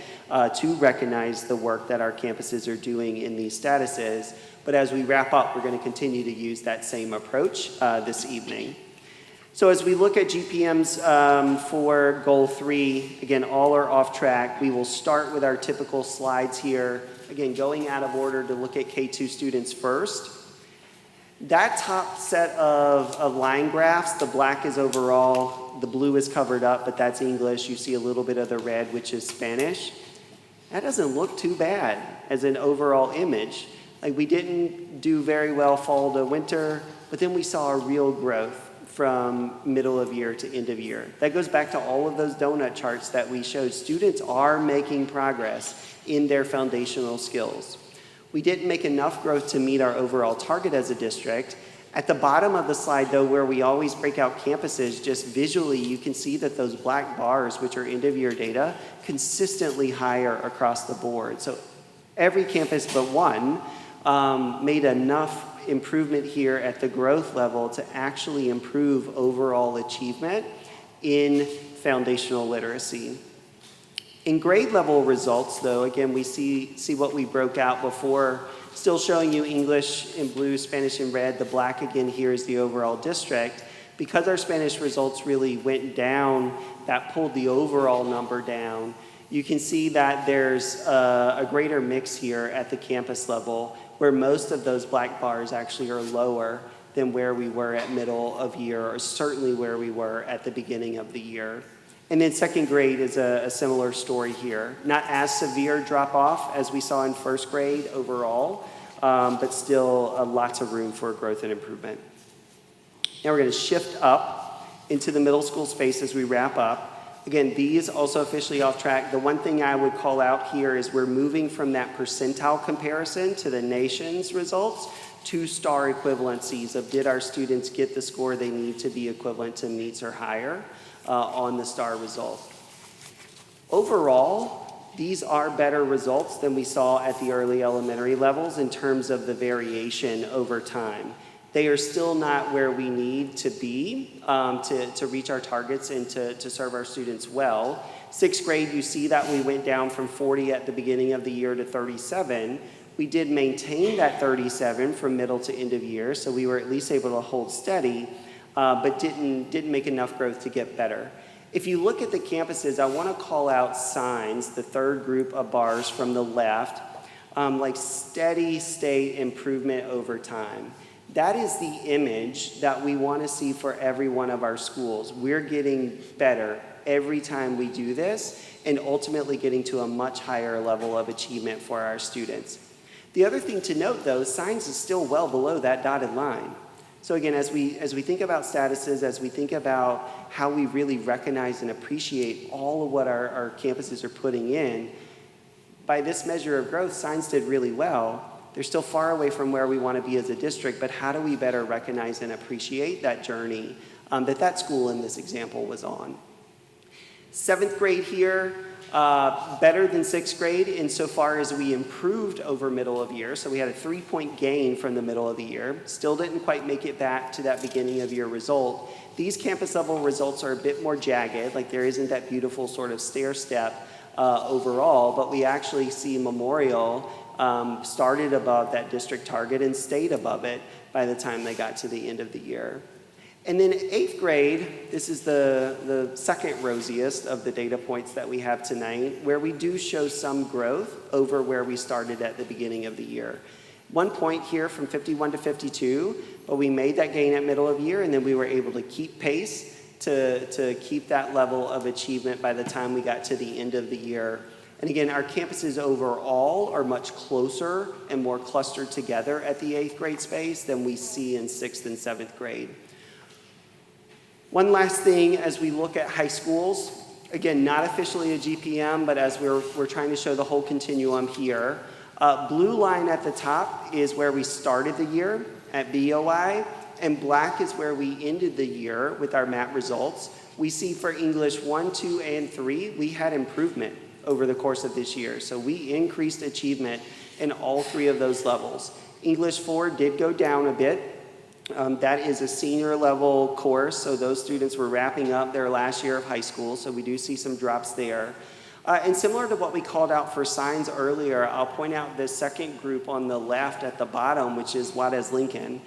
to recognize the work that our campuses are doing in these statuses. But as we wrap up, we're going to continue to use that same approach this evening. So as we look at GPMs for Goal 3, again, all are off track. We will start with our typical slides here. Again, going out of order to look at K2 students first. That top set of line graphs, the black is overall, the blue is covered up, but that's English. You see a little bit of the red, which is Spanish. That doesn't look too bad as an overall image. Like, we didn't do very well fall to winter, but then we saw a real growth from middle of year to end of year. That goes back to all of those donut charts that we showed. Students are making progress in their foundational skills. We didn't make enough growth to meet our overall target as a district. At the bottom of the slide, though, where we always break out campuses, just visually, you can see that those black bars, which are end-of-year data, consistently higher across the board. So every campus but one made enough improvement here at the growth level to actually improve overall achievement in foundational literacy. In grade level results, though, again, we see what we broke out before, still showing you English in blue, Spanish in red. The black again here is the overall district. Because our Spanish results really went down, that pulled the overall number down. You can see that there's a greater mix here at the campus level, where most of those black bars actually are lower than where we were at middle of year, or certainly where we were at the beginning of the year. And then second grade is a similar story here. Not as severe drop off as we saw in first grade overall, but still lots of room for growth and improvement. Now we're going to shift up into the middle school space as we wrap up. Again, these also officially off track. The one thing I would call out here is we're moving from that percentile comparison to the nation's results to star equivalencies of did our students get the score they need to be equivalent to meets or higher on the star result. Overall, these are better results than we saw at the early elementary levels in terms of the variation over time. They are still not where we need to be to reach our targets and to serve our students well. Sixth grade, you see that we went down from 40 at the beginning of the year to 37. We did maintain that 37 from middle to end of year, so we were at least able to hold steady, but didn't make enough growth to get better. If you look at the campuses, I want to call out signs, the third group of bars from the left, like steady state improvement over time. That is the image that we want to see for every one of our schools. We're getting better every time we do this and ultimately getting to a much higher level of achievement for our students. The other thing to note, though, signs is still well below that dotted line. So again, as we think about statuses, as we think about how we really recognize and appreciate all of what our campuses are putting in, by this measure of growth, signs did really well. They're still far away from where we want to be as a district, but how do we better recognize and appreciate that journey that school in this example was on? Seventh grade here, better than sixth grade insofar as we improved over middle of year. So we had a 3-point gain from the middle of the year. Still didn't quite make it back to that beginning of year result. These campus level results are a bit more jagged, like there isn't that beautiful sort of stair step overall, but we actually see Memorial started above that district target and stayed above it by the time they got to the end of the year. And then eighth grade, this is the second rosiest of the data points that we have tonight, where we do show some growth over where we started at the beginning of the year. 1 point here from 51 to 52, but we made that gain at middle of year, and then we were able to keep pace to keep that level of achievement by the time we got to the end of the year. And again, our campuses overall are much closer and more clustered together at the eighth grade space than we see in sixth and seventh grade. One last thing as we look at high schools, again, not officially a GPM, but as we're trying to show the whole continuum here. Blue line at the top is where we started the year at BOI, and black is where we ended the year with our MAT results. We see for English 1, 2, and 3, we had improvement over the course of this year. So we increased achievement in all 3 of those levels. English 4 did go down a bit. That is a senior level course, so those students were wrapping up their last year of high school, so we do see some drops there. And similar to what we called out for signs earlier, I'll point out this second group on the left at the bottom, which is Juarez Lincoln.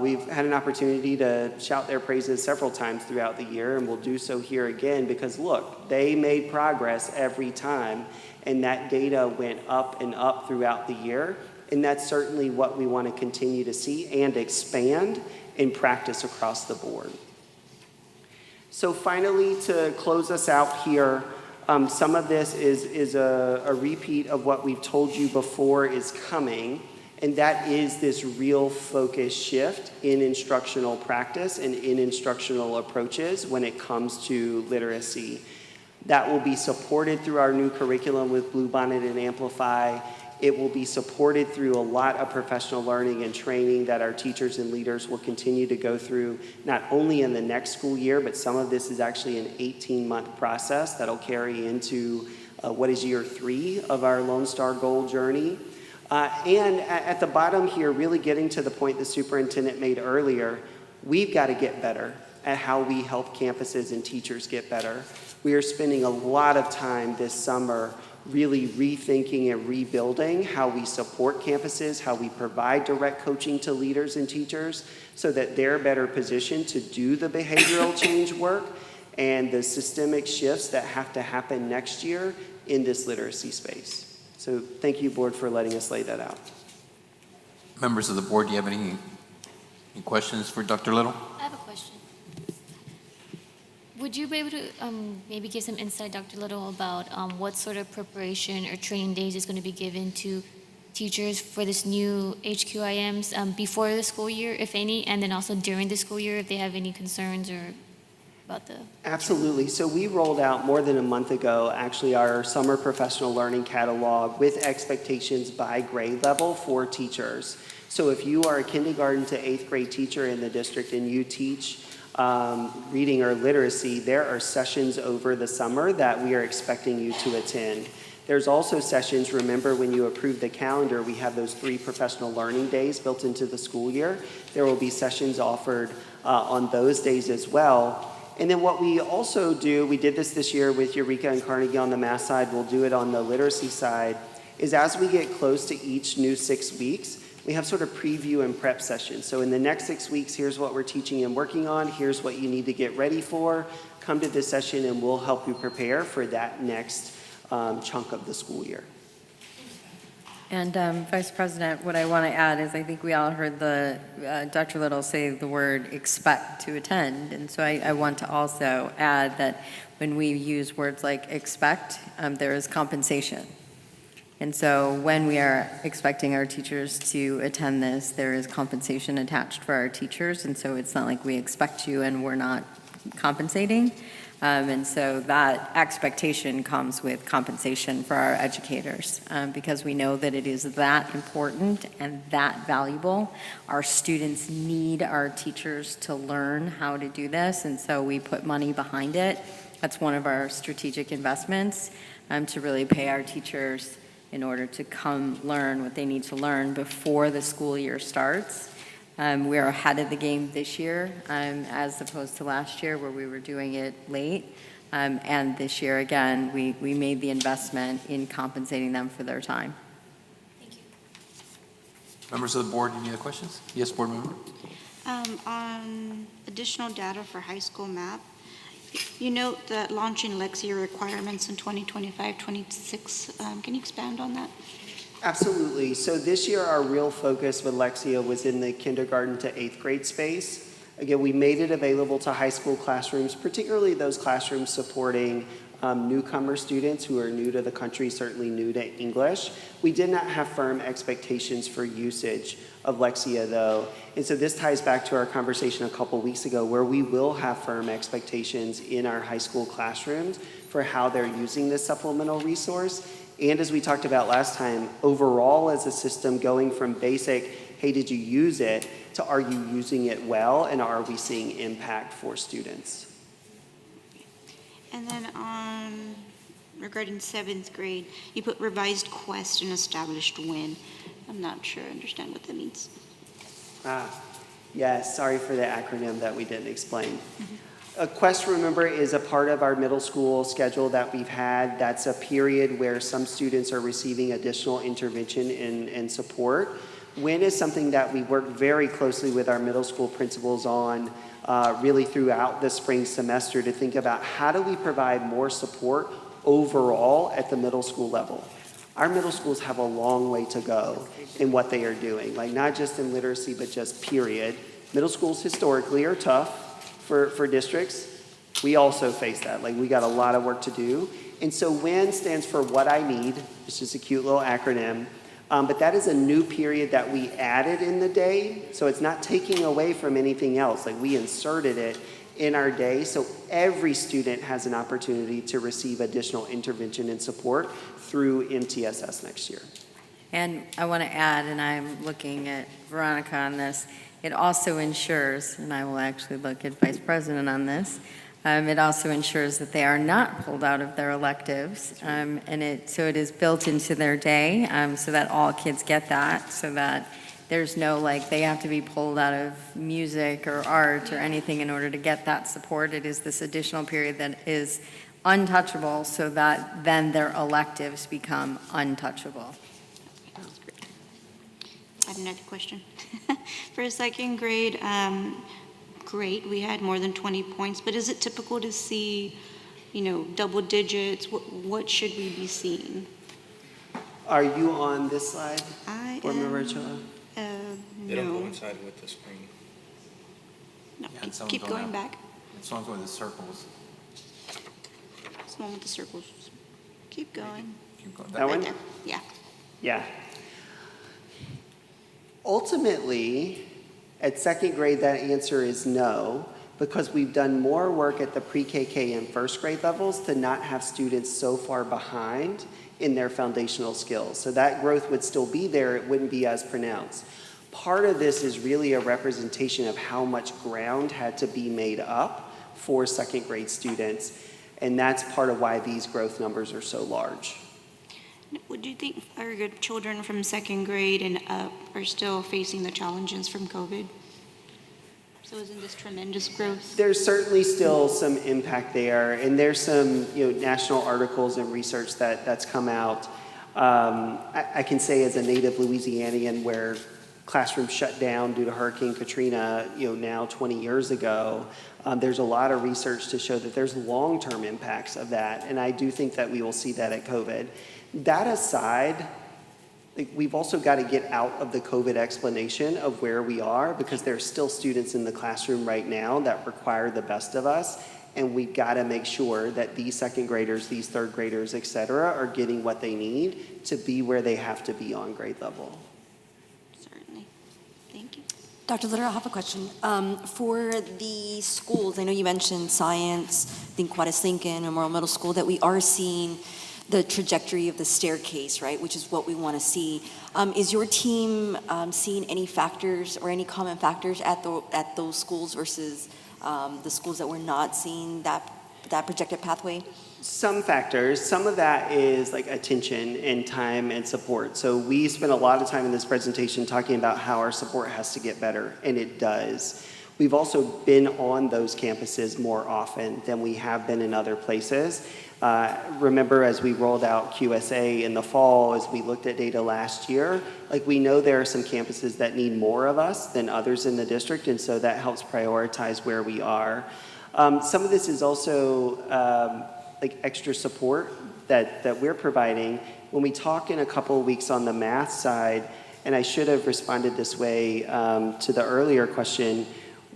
We've had an opportunity to shout their praises several times throughout the year, and we'll do so here again because, look, they made progress every time, and that data went up and up throughout the year, and that's certainly what we want to continue to see and expand in practice across the board. So finally, to close us out here, some of this is a repeat of what we've told you before is coming, and that is this real focus shift in instructional practice and in instructional approaches when it comes to literacy. That will be supported through our new curriculum with Bluebonnet and Amplify, It will be supported through a lot of professional learning and training that our teachers and leaders will continue to go through, not only in the next school year, but some of this is actually an 18-month process that'll carry into what is year 3 of our Lone Star Goal journey. And at the bottom here, really getting to the point the superintendent made earlier, we've got to get better at how we help campuses and teachers get better. We are spending a lot of time this summer really rethinking and rebuilding how we support campuses, how we provide direct coaching to leaders and teachers so that they're better positioned to do the behavioral change work and the systemic shifts that have to happen next year in this literacy space. So thank you, board, for letting us lay that out. Members of the board, do you have any questions for Dr. Little? I have a question. Would you be able to maybe give some insight, Dr. Little, about what sort of preparation or training days is going to be given to teachers for this new HQIMs before the school year, if any, and then also during the school year, if they have any concerns or about the... Absolutely. So we rolled out more than a month ago, actually, our summer professional learning catalog with expectations by grade level for teachers. So if you are a kindergarten to 8th grade teacher in the district and you teach reading or literacy, there are sessions over the summer that we are expecting you to attend. There's also sessions, remember when you approve the calendar, we have those 3 professional learning days built into the school year. There will be sessions offered on those days as well. And then what we also do, we did this year with Eureka and Carnegie on the math side, we'll do it on the literacy side, is as we get close to each new 6 weeks, we have sort of preview and prep sessions. So in the next 6 weeks, here's what we're teaching and working on. Here's what you need to get ready for. Come to this session and we'll help you prepare for that next chunk of the school year. And Vice President, what I want to add is I think we all heard Dr. Little say the word expect to attend. And so I want to also add that when we use words like expect, there is compensation. And so when we are expecting our teachers to attend this, there is compensation attached for our teachers. And so it's not like we expect you and we're not compensating. And so that expectation comes with compensation for our educators because we know that it is that important and that valuable. Our students need our teachers to learn how to do this. And so we put money behind it. That's one of our strategic investments to really pay our teachers in order to come learn what they need to learn before the school year starts. We are ahead of the game this year as opposed to last year where we were doing it late. And this year, again, we made the investment in compensating them for their time. Thank you. Members of the board, any other questions? Yes, board member. On additional data for high school math, you note that launching Lexia requirements in 2025-26. Can you expand on that? Absolutely. So this year, our real focus with Lexia was in the kindergarten to 8th grade space. Again, we made it available to high school classrooms, particularly those classrooms supporting newcomer students who are new to the country, certainly new to English. We did not have firm expectations for usage of Lexia, though. And so this ties back to our conversation a couple weeks ago where we will have firm expectations in our high school classrooms for how they're using this supplemental resource. And as we talked about last time, overall as a system going from basic, hey, did you use it, to are you using it well, and are we seeing impact for students? And then regarding 7th grade, you put revised quest and established win. I'm not sure I understand what that means. Yes, sorry for the acronym that we didn't explain. Quest, remember, is a part of our middle school schedule that we've had. That's a period where some students are receiving additional intervention and support. WIN is something that we work very closely with our middle school principals on really throughout the spring semester to think about how do we provide more support overall at the middle school level. Our middle schools have a long way to go in what they are doing, like not just in literacy, but just period. Middle schools historically are tough for districts. We also face that, like we got a lot of work to do. And so WIN stands for what I need. It's just a cute little acronym. But that is a new period that we added in the day. So it's not taking away from anything else. Like we inserted it in our day. So every student has an opportunity to receive additional intervention and support through MTSS next year. And I want to add, and I'm looking at Veronica on this, it also ensures, and I will actually look at Vice President on this, it also ensures that they are not pulled out of their electives, so it is built into their day, so that all kids get that, so that there's no, like, they have to be pulled out of music or art or anything in order to get that support. It is this additional period that is untouchable, so that then their electives become untouchable. I have another question. For second grade, great, we had more than 20 points, but is it typical to see, double digits? What should we be seeing? Are you on this slide? Board Member am. Joya? They don't No. coincide with the screen. No, Yeah, and some keep don't going have- back. This one's with the circles. This one with the circles. Keep going. Keep going. That Right one? there. Yeah. Yeah. Ultimately, at second grade, that answer is no, because we've done more work at the pre-KK and first grade levels to not have students so far behind in their foundational skills. So that growth would still be there, it wouldn't be as pronounced. Part of this is really a representation of how much ground had to be made up for second grade students, and that's part of why these growth numbers are so large. Would you think our good children from second grade and up are still facing the challenges from COVID? So isn't this tremendous growth? There's certainly still some impact there, and there's some national articles and research that's come out. I can say as a native Louisianian, where classrooms shut down due to Hurricane Katrina, now 20 years ago, there's a lot of research to show that there's long-term impacts of that, and I do think that we will see that at COVID. That aside, we've also got to get out of the COVID explanation of where we are, because there are still students in the classroom right now that require the best of us, and we've got to make sure that these second graders, these third graders, et cetera, are getting what they need to be where they have to be on grade level. Certainly. Thank you. Dr. Litter, I have a question. For the schools, I know you mentioned science, I think Juarez Lincoln, Memorial Middle School, that we are seeing the trajectory of the staircase, right, which is what we want to see. Is your team seeing any factors or any common factors at those schools versus the schools that we're not seeing that projected pathway? Some factors. Some of that is like attention and time and support. So we spent a lot of time in this presentation talking about how our support has to get better, and it does. We've also been on those campuses more often than we have been in other places. Remember, as we rolled out QSA in the fall, as we looked at data last year, we know there are some campuses that need more of us than others in the district, and so that helps prioritize where we are. Some of this is also extra support that we're providing. When we talk in a couple of weeks on the math side, and I should have responded this way to the earlier question,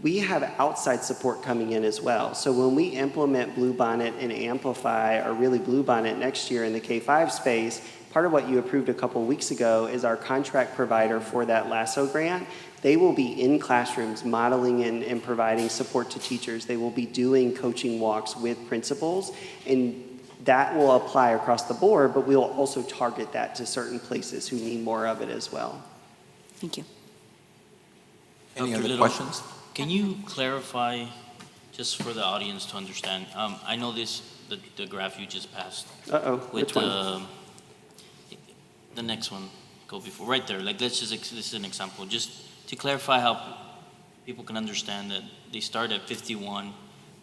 we have outside support coming in as well. So when we implement Bluebonnet and Amplify, or really Bluebonnet next year in the K-5 space, part of what you approved a couple weeks ago is our contract provider for that LASSO grant. They will be in classrooms modeling and providing support to teachers. They will be doing coaching walks with principals, and that will apply across the board, but we will also target that to certain places who need more of it as well. Thank you. Any Dr. other Little, questions? Can you clarify, just for the audience to understand? I know the graph you just passed. Which one? The next one, go before, right there. This is an example. Just to clarify how people can understand that they start at 51,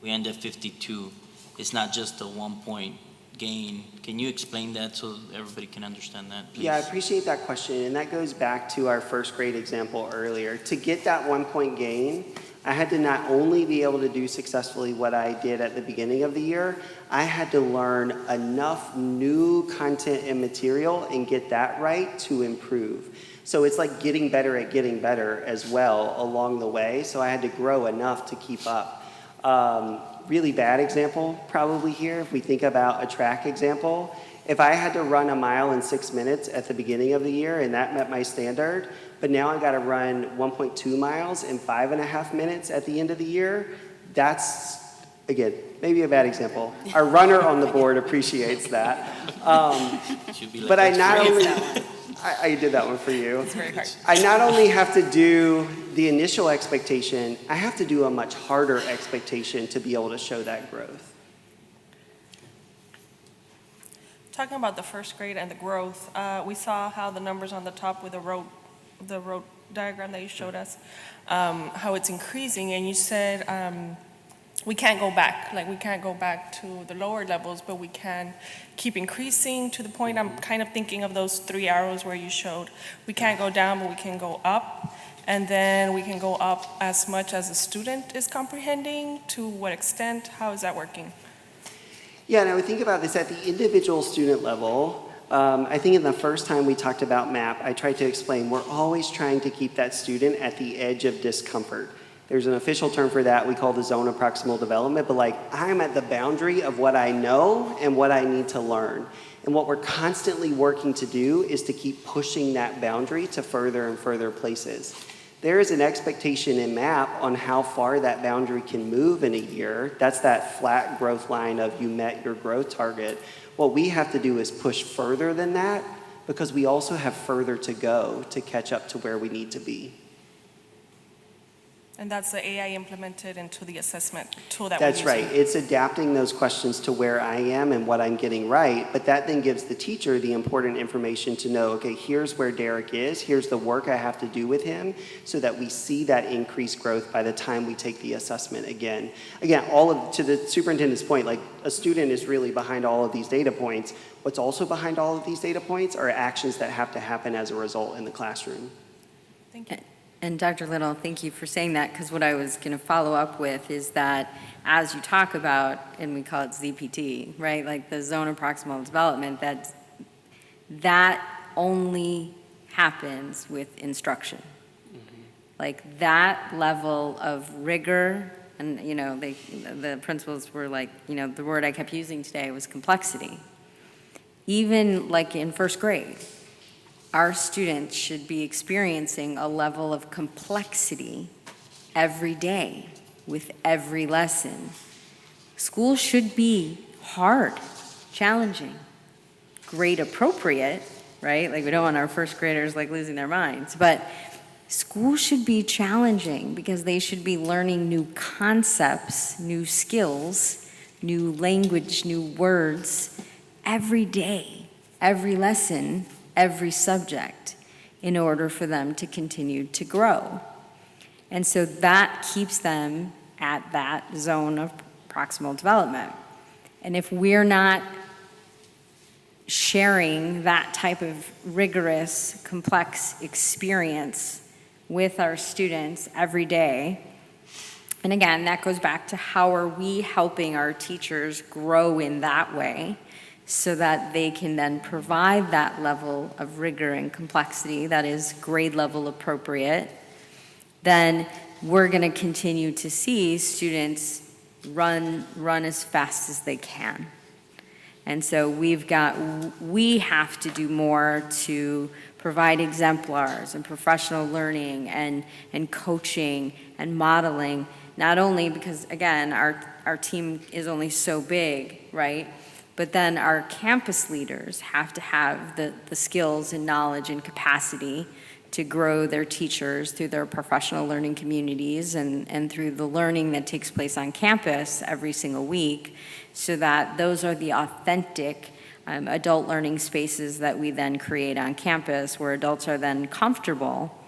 we end at 52. It's not just a 1 point gain. Can you explain that so everybody can understand that, please? Yeah, I appreciate that question, and that goes back to our first grade example earlier. To get that 1 point gain, I had to not only be able to do successfully what I did at the beginning of the year, I had to learn enough new content and material and get that right to improve. So it's like getting better at getting better as well along the way. So I had to grow enough to keep up. Really bad example probably here, if we think about a track example. If I had to run a mile in 6 minutes at the beginning of the year and that met my standard, but now I've got to run 1.2 miles in 5.5 minutes at the end of the year, that's, again, maybe a bad example. Our runner on the board appreciates that. But I I did that one for you. It's very hard. I not only have to do the initial expectation, I have to do a much harder expectation to be able to show that growth. Talking about the first grade and the growth, we saw how the numbers on the top with the road diagram that you showed us, how it's increasing, and you said we can't go back, like we can't go back to the lower levels, but we can keep increasing to the point. I'm kind of thinking of those 3 arrows where you showed we can't go down, but we can go up, and then we can go up as much as the student is comprehending. To what extent? How is that working? Yeah, and I would think about this at the individual student level. I think in the first time we talked about MAP, I tried to explain we're always trying to keep that student at the edge of discomfort. There's an official term for that we call the zone of proximal development, but like I'm at the boundary of what I know and what I need to learn. And what we're constantly working to do is to keep pushing that boundary to further and further places. There is an expectation in MAP on how far that boundary can move in a year. That's that flat growth line of you met your growth target. What we have to do is push further than that because we also have further to go to catch up to where we need to be. And that's the AI implemented into the assessment tool that That's we're using. right. It's adapting those questions to where I am and what I'm getting right, but that then gives the teacher the important information to know, okay, here's where Derek is, here's the work I have to do with him so that we see that increased growth by the time we take the assessment again. Again, to the superintendent's point, like a student is really behind all of these data points. What's also behind all of these data points are actions that have to happen as a result in the classroom. Thank you. And Dr. Little, thank you for saying that, because what I was going to follow up with is that as you talk about, and we call it ZPT, right, like the zone of proximal development, that only happens with instruction. Mm-hmm. Like that level of rigor, and the principals were like, the word I kept using today was complexity. Even like in first grade, our students should be experiencing a level of complexity every day with every lesson. School should be hard, challenging, grade appropriate, right? Like we don't want our first graders like losing their minds, but school should be challenging because they should be learning new concepts, new skills, new language, new words every day, every lesson, every subject in order for them to continue to grow. And so that keeps them at that zone of proximal development. And if we're not sharing that type of rigorous, complex experience with our students every day, and again, that goes back to how are we helping our teachers grow in that way, so that they can then provide that level of rigor and complexity that is grade level appropriate, then we're going to continue to see students run as fast as they can. And so we have to do more to provide exemplars and professional learning and coaching and modeling, not only because, again, our team is only so big, right? But then our campus leaders have to have the skills and knowledge and capacity to grow their teachers through their professional learning communities and through the learning that takes place on campus every single week, so that those are the authentic adult learning spaces that we then create on campus, where adults are then comfortable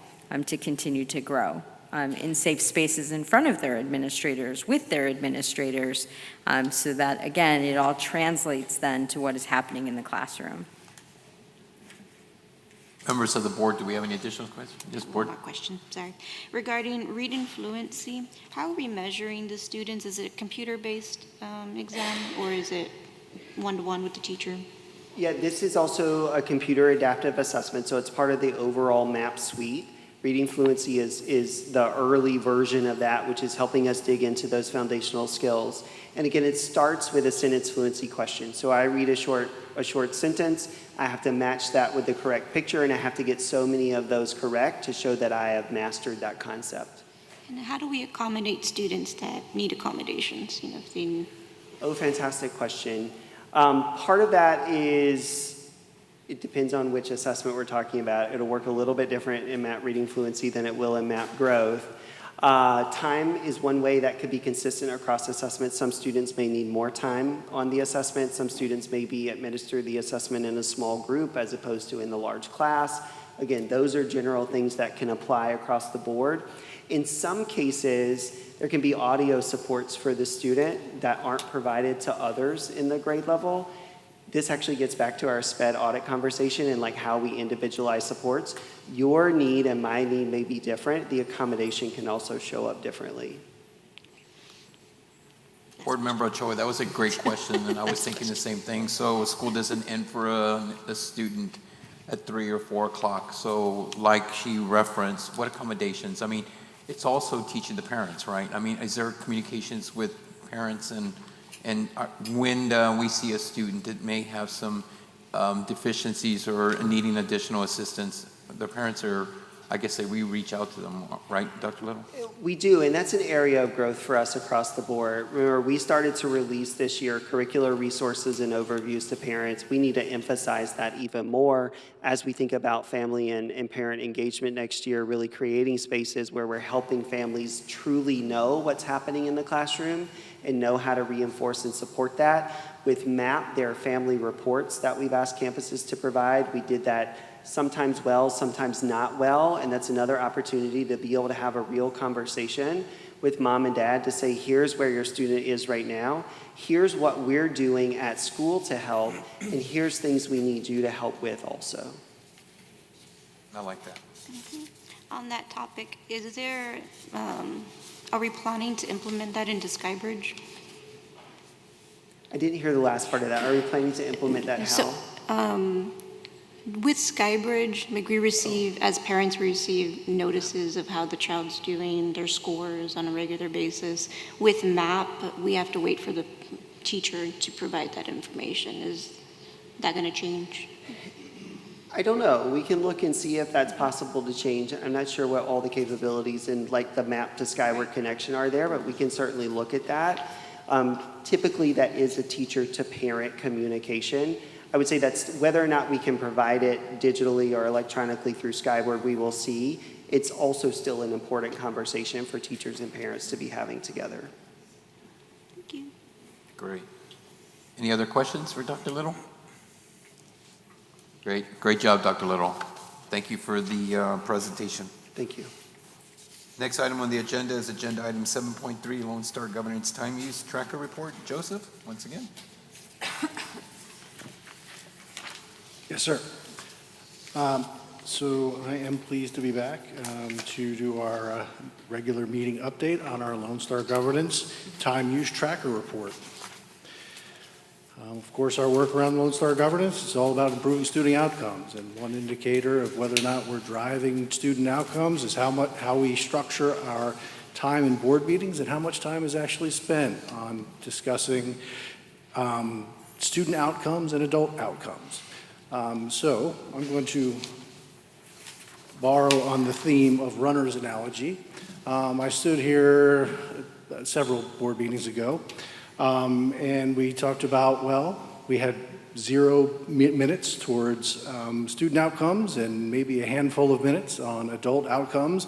to continue to grow. In safe spaces in front of their administrators, with their administrators, so that, again, it all translates then to what is happening in the classroom. Members of the board, do we have any additional questions? Yes, board. One more question, sorry. Regarding reading fluency, how are we measuring the students? Is it a computer-based exam, or is it one-to-one with the teacher? Yeah, this is also a computer adaptive assessment, so it's part of the overall MAP suite. Reading fluency is the early version of that, which is helping us dig into those foundational skills. And again, it starts with a sentence fluency question. So I read a short sentence, I have to match that with the correct picture, and I have to get so many of those correct to show that I have mastered that concept. And how do we accommodate students that need accommodations? If they... Oh, fantastic question. Part of that is it depends on which assessment we're talking about. It'll work a little bit different in MAP reading fluency than it will in MAP growth. Time is one way that could be consistent across assessments. Some students may need more time on the assessment. Some students may be administered the assessment in a small group as opposed to in the large class. Again, those are general things that can apply across the board. In some cases, there can be audio supports for the student that aren't provided to others in the grade level. This actually gets back to our SPED audit conversation and like how we individualize supports. Your need and my need may be different. The accommodation can also show up differently. Board Member Ochoa, that was a great question, and I was thinking the same thing. So school doesn't end for a student at 3 or 4 o'clock. So like she referenced, what accommodations? I mean, it's also teaching the parents, right? I mean, is there communications with parents and when we see a student that may have some deficiencies or needing additional assistance, the parents are, I guess we reach out to them, right, Dr. Little? We do, and that's an area of growth for us across the board. Remember, we started to release this year curricular resources and overviews to parents. We need to emphasize that even more as we think about family and parent engagement next year, really creating spaces where we're helping families truly know what's happening in the classroom and know how to reinforce and support that. With MAP, there are family reports that we've asked campuses to provide. We did that sometimes well, sometimes not well, and that's another opportunity to be able to have a real conversation with mom and dad to say, here's where your student is right now, here's what we're doing at school to help, and here's things we need you to help with also. I like that. On that topic, is there, are we planning to implement that into Skybridge? I didn't hear the last part of that. Are we planning to implement that how? So, with Skybridge, like as parents, we receive notices of how the child's doing, their scores on a regular basis. With MAP, we have to wait for the teacher to provide that information. Is that going to change? I don't know. We can look and see if that's possible to change. I'm not sure what all the capabilities and like the MAP to Skyward connection are there, but we can certainly look at that. Typically, that is a teacher to parent communication. I would say that's whether or not we can provide it digitally or electronically through Skyward, we will see. It's also still an important conversation for teachers and parents to be having together. Thank you. Great. Any other questions for Dr. Little? Great job, Dr. Little. Thank you for the presentation. Thank you. Next item on the agenda is agenda item 7.3, Lone Star Governance Time Use Tracker Report. Joseph, once again. Yes, sir. So I am pleased to be back to do our regular meeting update on our Lone Star Governance Time Use Tracker Report. Of course, our work around Lone Star Governance is all about improving student outcomes, and one indicator of whether or not we're driving student outcomes is how we structure our time in board meetings and how much time is actually spent on discussing student outcomes and adult outcomes. So I'm going to borrow on the theme of runner's analogy. I stood here several board meetings ago, and we talked about, well, we had 0 minutes towards student outcomes and maybe a handful of minutes on adult outcomes.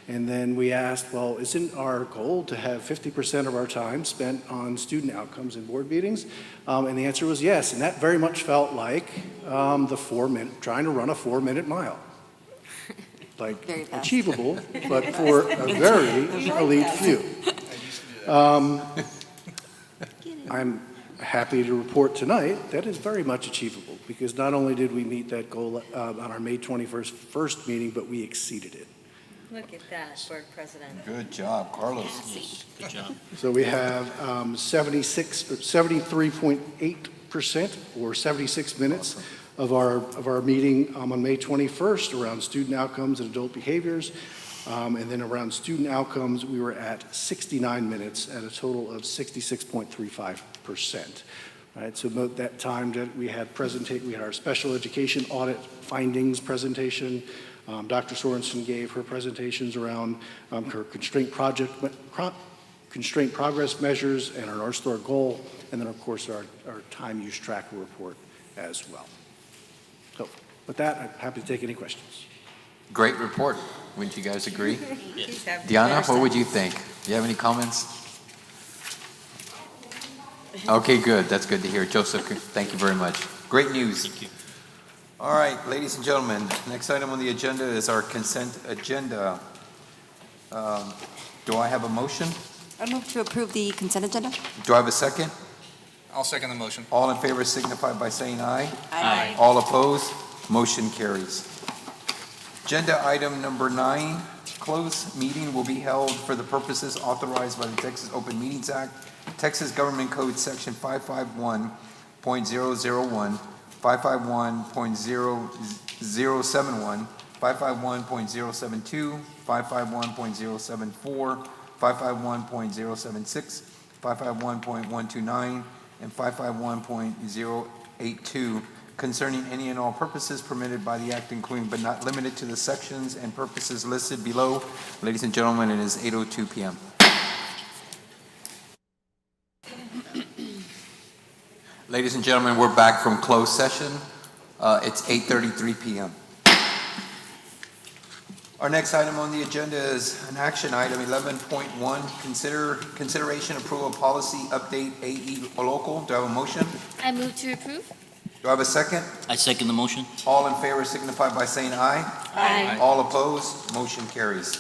And then we asked, well, isn't our goal to have 50% of our time spent on student outcomes in board meetings? And the answer was yes. And that very much felt like trying to run a 4-minute mile. Like achievable, but for a very elite few. I'm happy to report tonight that is very much achievable, because not only did we meet that goal on our May 21st first meeting, but we exceeded it. Look at that, Board President. Good job, Carlos. Good job. So we have 73.8% or 76 minutes of our meeting on May 21st around student outcomes and adult behaviors. And then around student outcomes, we were at 69 minutes at a total of 66.35%. Right, so about that time that we had our special education audit findings presentation. Dr. Sorensen gave her presentations around her constraint progress measures and our North Star goal, and then of course our time use tracker report as well. So with that, I'm happy to take any questions. Great report. Wouldn't you guys agree? Please have Diana, better what would you think? Do you have any comments? Okay, good. That's good to hear. Joseph, thank you very much. Great news. Thank you. All right, ladies and gentlemen, next item on the agenda is our consent agenda. Do I have a motion? I move to approve the consent agenda. Do I have a second? I'll second the motion. All in favor signify by saying aye. Aye. All opposed, motion carries. Agenda item number 9, closed meeting will be held for the purposes authorized by the Texas Open Meetings Act, Texas Government Code Section 551.001, 551.0071, 551.072, 551.074, 551.076, 551.129, and 551.082 concerning any and all purposes permitted by the Act, including but not limited to the sections and purposes listed below. Ladies and gentlemen, it is 8:02 p.m. Ladies and gentlemen, we're back from closed session. It's 8:33 p.m. Our next item on the agenda is an action item 11.1, consideration approval of policy update AE local. Do I have a motion? I move to approve. Do I have a second? I second the motion. All in favor signify by saying aye. Aye. All opposed, motion carries.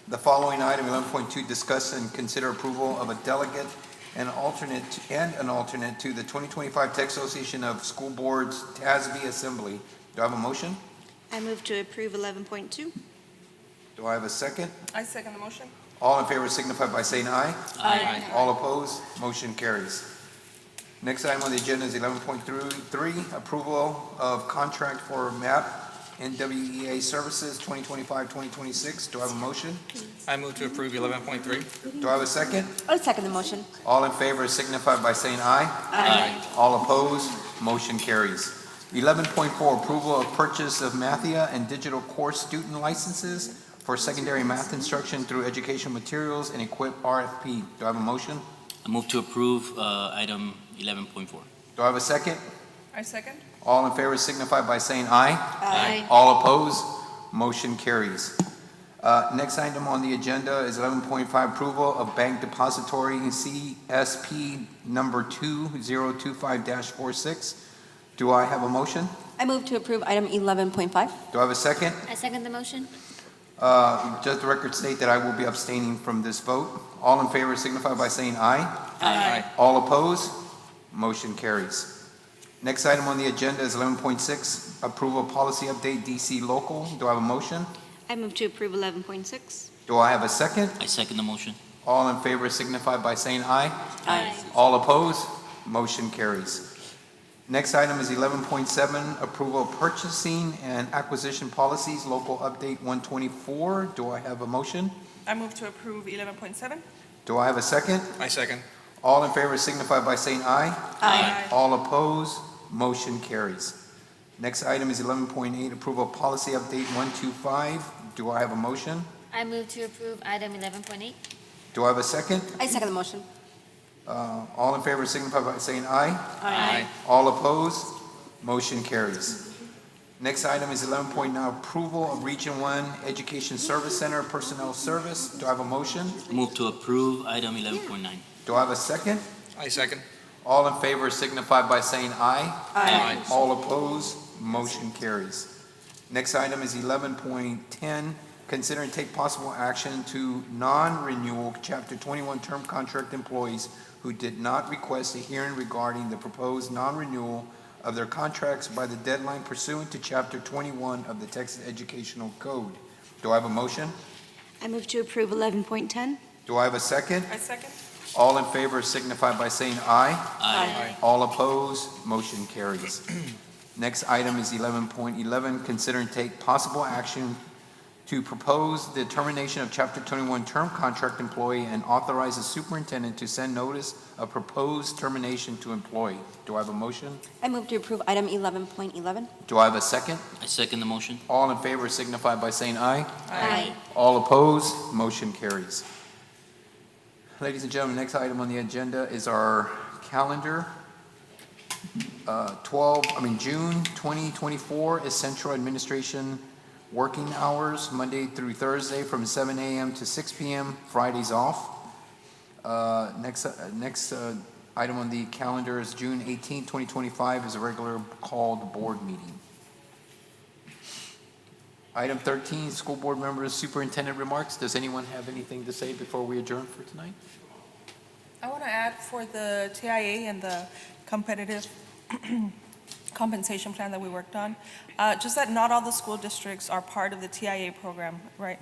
The following item, 11.2, discuss and consider approval of a delegate and an alternate to the 2025 Texas Association of School Boards TASB Assembly. Do I have a motion? I move to approve 11.2. Do I have a second? I second the motion. All in favor signify by saying aye. Aye. All opposed, motion carries. Next item on the agenda is 11.3, approval of contract for MAP NWEA Services 2025-2026. Do I have a motion? I move to approve 11.3. Do I have a second? I second the motion. All in favor signify by saying aye. Aye. All opposed, motion carries. 11.4, approval of purchase of Mathia and digital course student licenses for secondary math instruction through educational materials and equip RFP. Do I have a motion? I move to approve item 11.4. Do I have a second? I second. All in favor signify by saying aye. Aye. All opposed, motion carries. Next item on the agenda is 11.5, approval of bank depository CSP number 2025-46. Do I have a motion? I move to approve item 11.5. Do I have a second? I second the motion. Does the record state that I will be abstaining from this vote? All in favor signify by saying aye. Aye. All opposed, motion carries. Next item on the agenda is 11.6, approval of policy update DC local. Do I have a motion? I move to approve 11.6. Do I have a second? I second the motion. All in favor signify by saying aye. Aye. All opposed, motion carries. Next item is 11.7, approval of purchasing and acquisition policies, local update 124. Do I have a motion? I move to approve 11.7. Do I have a second? I second. All in favor signify by saying aye. Aye. All opposed, motion carries. Next item is 11.8, approval of policy update 125. Do I have a motion? I move to approve item 11.8. Do I have a second? I second the motion. All in favor signify by saying aye. Aye. All opposed, motion carries. Next item is 11.9, approval of Region 1 Education Service Center Personnel Service. Do I have a motion? Move to approve item 11.9. Do I have a second? I second. All in favor signify by saying aye. Aye. All opposed, motion carries. Next item is 11.10, consider and take possible action to non-renewal Chapter 21 term contract employees who did not request a hearing regarding the proposed non-renewal of their contracts by the deadline pursuant to Chapter 21 of the Texas Educational Code. Do I have a motion? I move to approve 11.10. Do I have a second? I second. All in favor signify by saying aye. Aye. All opposed, motion carries. Next item is 11.11, consider and take possible action to propose the termination of Chapter 21 term contract employee and authorize the superintendent to send notice of proposed termination to employee. Do I have a motion? I move to approve item 11.11. Do I have a second? I second the motion. All in favor signify by saying aye. Aye. All opposed, motion carries. Ladies and gentlemen, next item on the agenda is our calendar. June 2024 is Central Administration working hours, Monday through Thursday from 7 a.m. to 6 p.m., Fridays off. Next item on the calendar is June 18, 2025 is a regular called board meeting. Item 13, school board members, superintendent remarks. Does anyone have anything to say before we adjourn for tonight? I want to add for the TIA and the competitive compensation plan that we worked on, just that not all the school districts are part of the TIA program, right?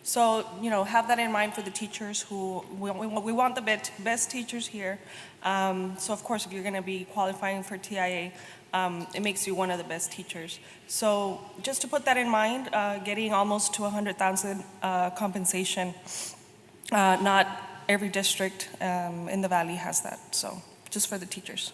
So, have that in mind for the teachers who, we want the best teachers here. So of course, if you're going to be qualifying for TIA, it makes you one of the best teachers. So just to put that in mind, getting almost to 100,000 compensation, not every district in the Valley has that, so just for the teachers.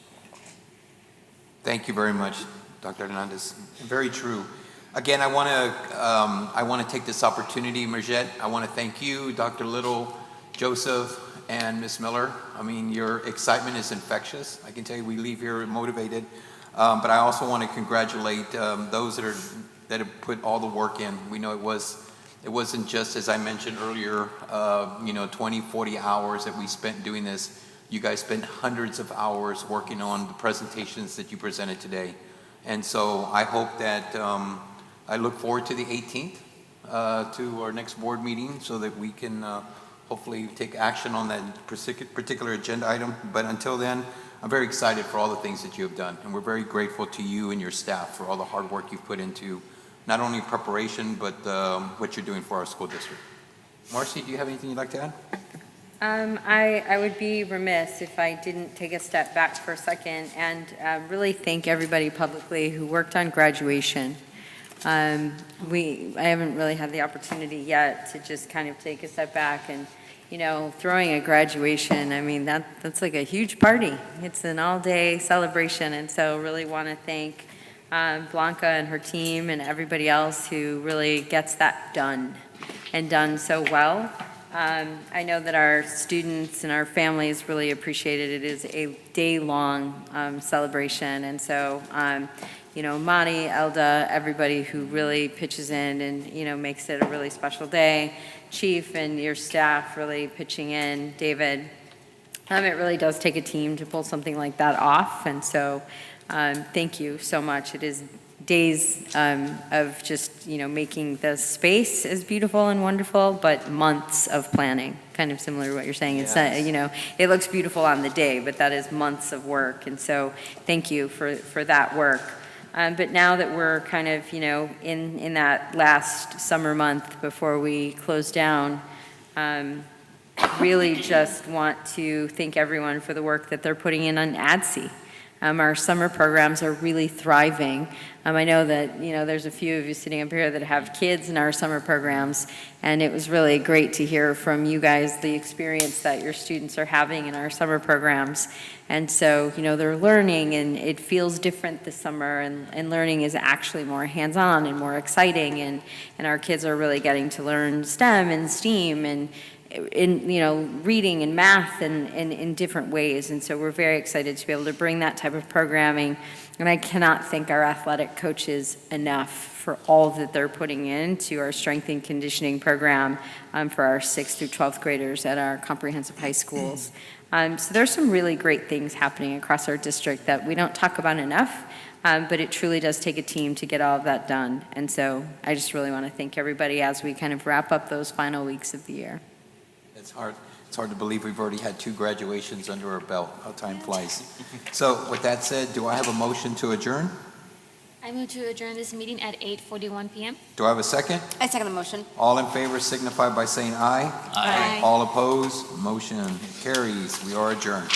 Thank you very much, Dr. Hernandez. Very true. Again, I want to take this opportunity, Marjette. I want to thank you, Dr. Little, Joseph, and Ms. Miller. I mean, your excitement is infectious. I can tell you we leave here motivated. But I also want to congratulate those that have put all the work in. We know it wasn't just, as I mentioned earlier, 20, 40 hours that we spent doing this. You guys spent hundreds of hours working on the presentations that you presented today. And so I hope that, I look forward to the 18th, to our next board meeting so that we can hopefully take action on that particular agenda item. But until then, I'm very excited for all the things that you have done. And we're very grateful to you and your staff for all the hard work you've put into not only preparation, but what you're doing for our school district. Marcy, do you have anything you'd like to add? I would be remiss if I didn't take a step back for a second and really thank everybody publicly who worked on graduation. I haven't really had the opportunity yet to just kind of take a step back and, throwing a graduation, I mean, that's like a huge party. It's an all-day celebration, and so really want to thank Blanca and her team and everybody else who really gets that done and done so well. I know that our students and our families really appreciate it. It is a day-long celebration, and so Mari, Elda, everybody who really pitches in and, makes it a really special day. Chief and your staff really pitching in, David. It really does take a team to pull something like that off, and so thank you so much. It is days of just, making the space as beautiful and wonderful, but months of planning, kind of similar to what you're saying. It's not, it looks beautiful on the day, but that is months of work, and so thank you for that work. But now that we're kind of, in that last summer month before we close down, really just want to thank everyone for the work that they're putting in on ADSE. Our summer programs are really thriving. I know that, there's a few of you sitting up here that have kids in our summer programs, and it was really great to hear from you guys the experience that your students are having in our summer programs. And so, they're learning, and it feels different this summer, and learning is actually more hands-on and more exciting, and our kids are really getting to learn STEM and STEAM and in reading and math and in different ways. And so we're very excited to be able to bring that type of programming. And I cannot thank our athletic coaches enough for all that they're putting into our strength and conditioning program for our 6th through 12th graders at our comprehensive high schools. So there's some really great things happening across our district that we don't talk about enough. But it truly does take a team to get all of that done. And so I just really want to thank everybody as we kind of wrap up those final weeks of the year. It's hard to believe we've already had 2 graduations under our belt. How time flies. So with that said, do I have a motion to adjourn? I move to adjourn this meeting at 8:41 p.m. Do I have a second? I second the motion. All in favor signify by saying aye. Aye. All opposed, motion carries. We are adjourned.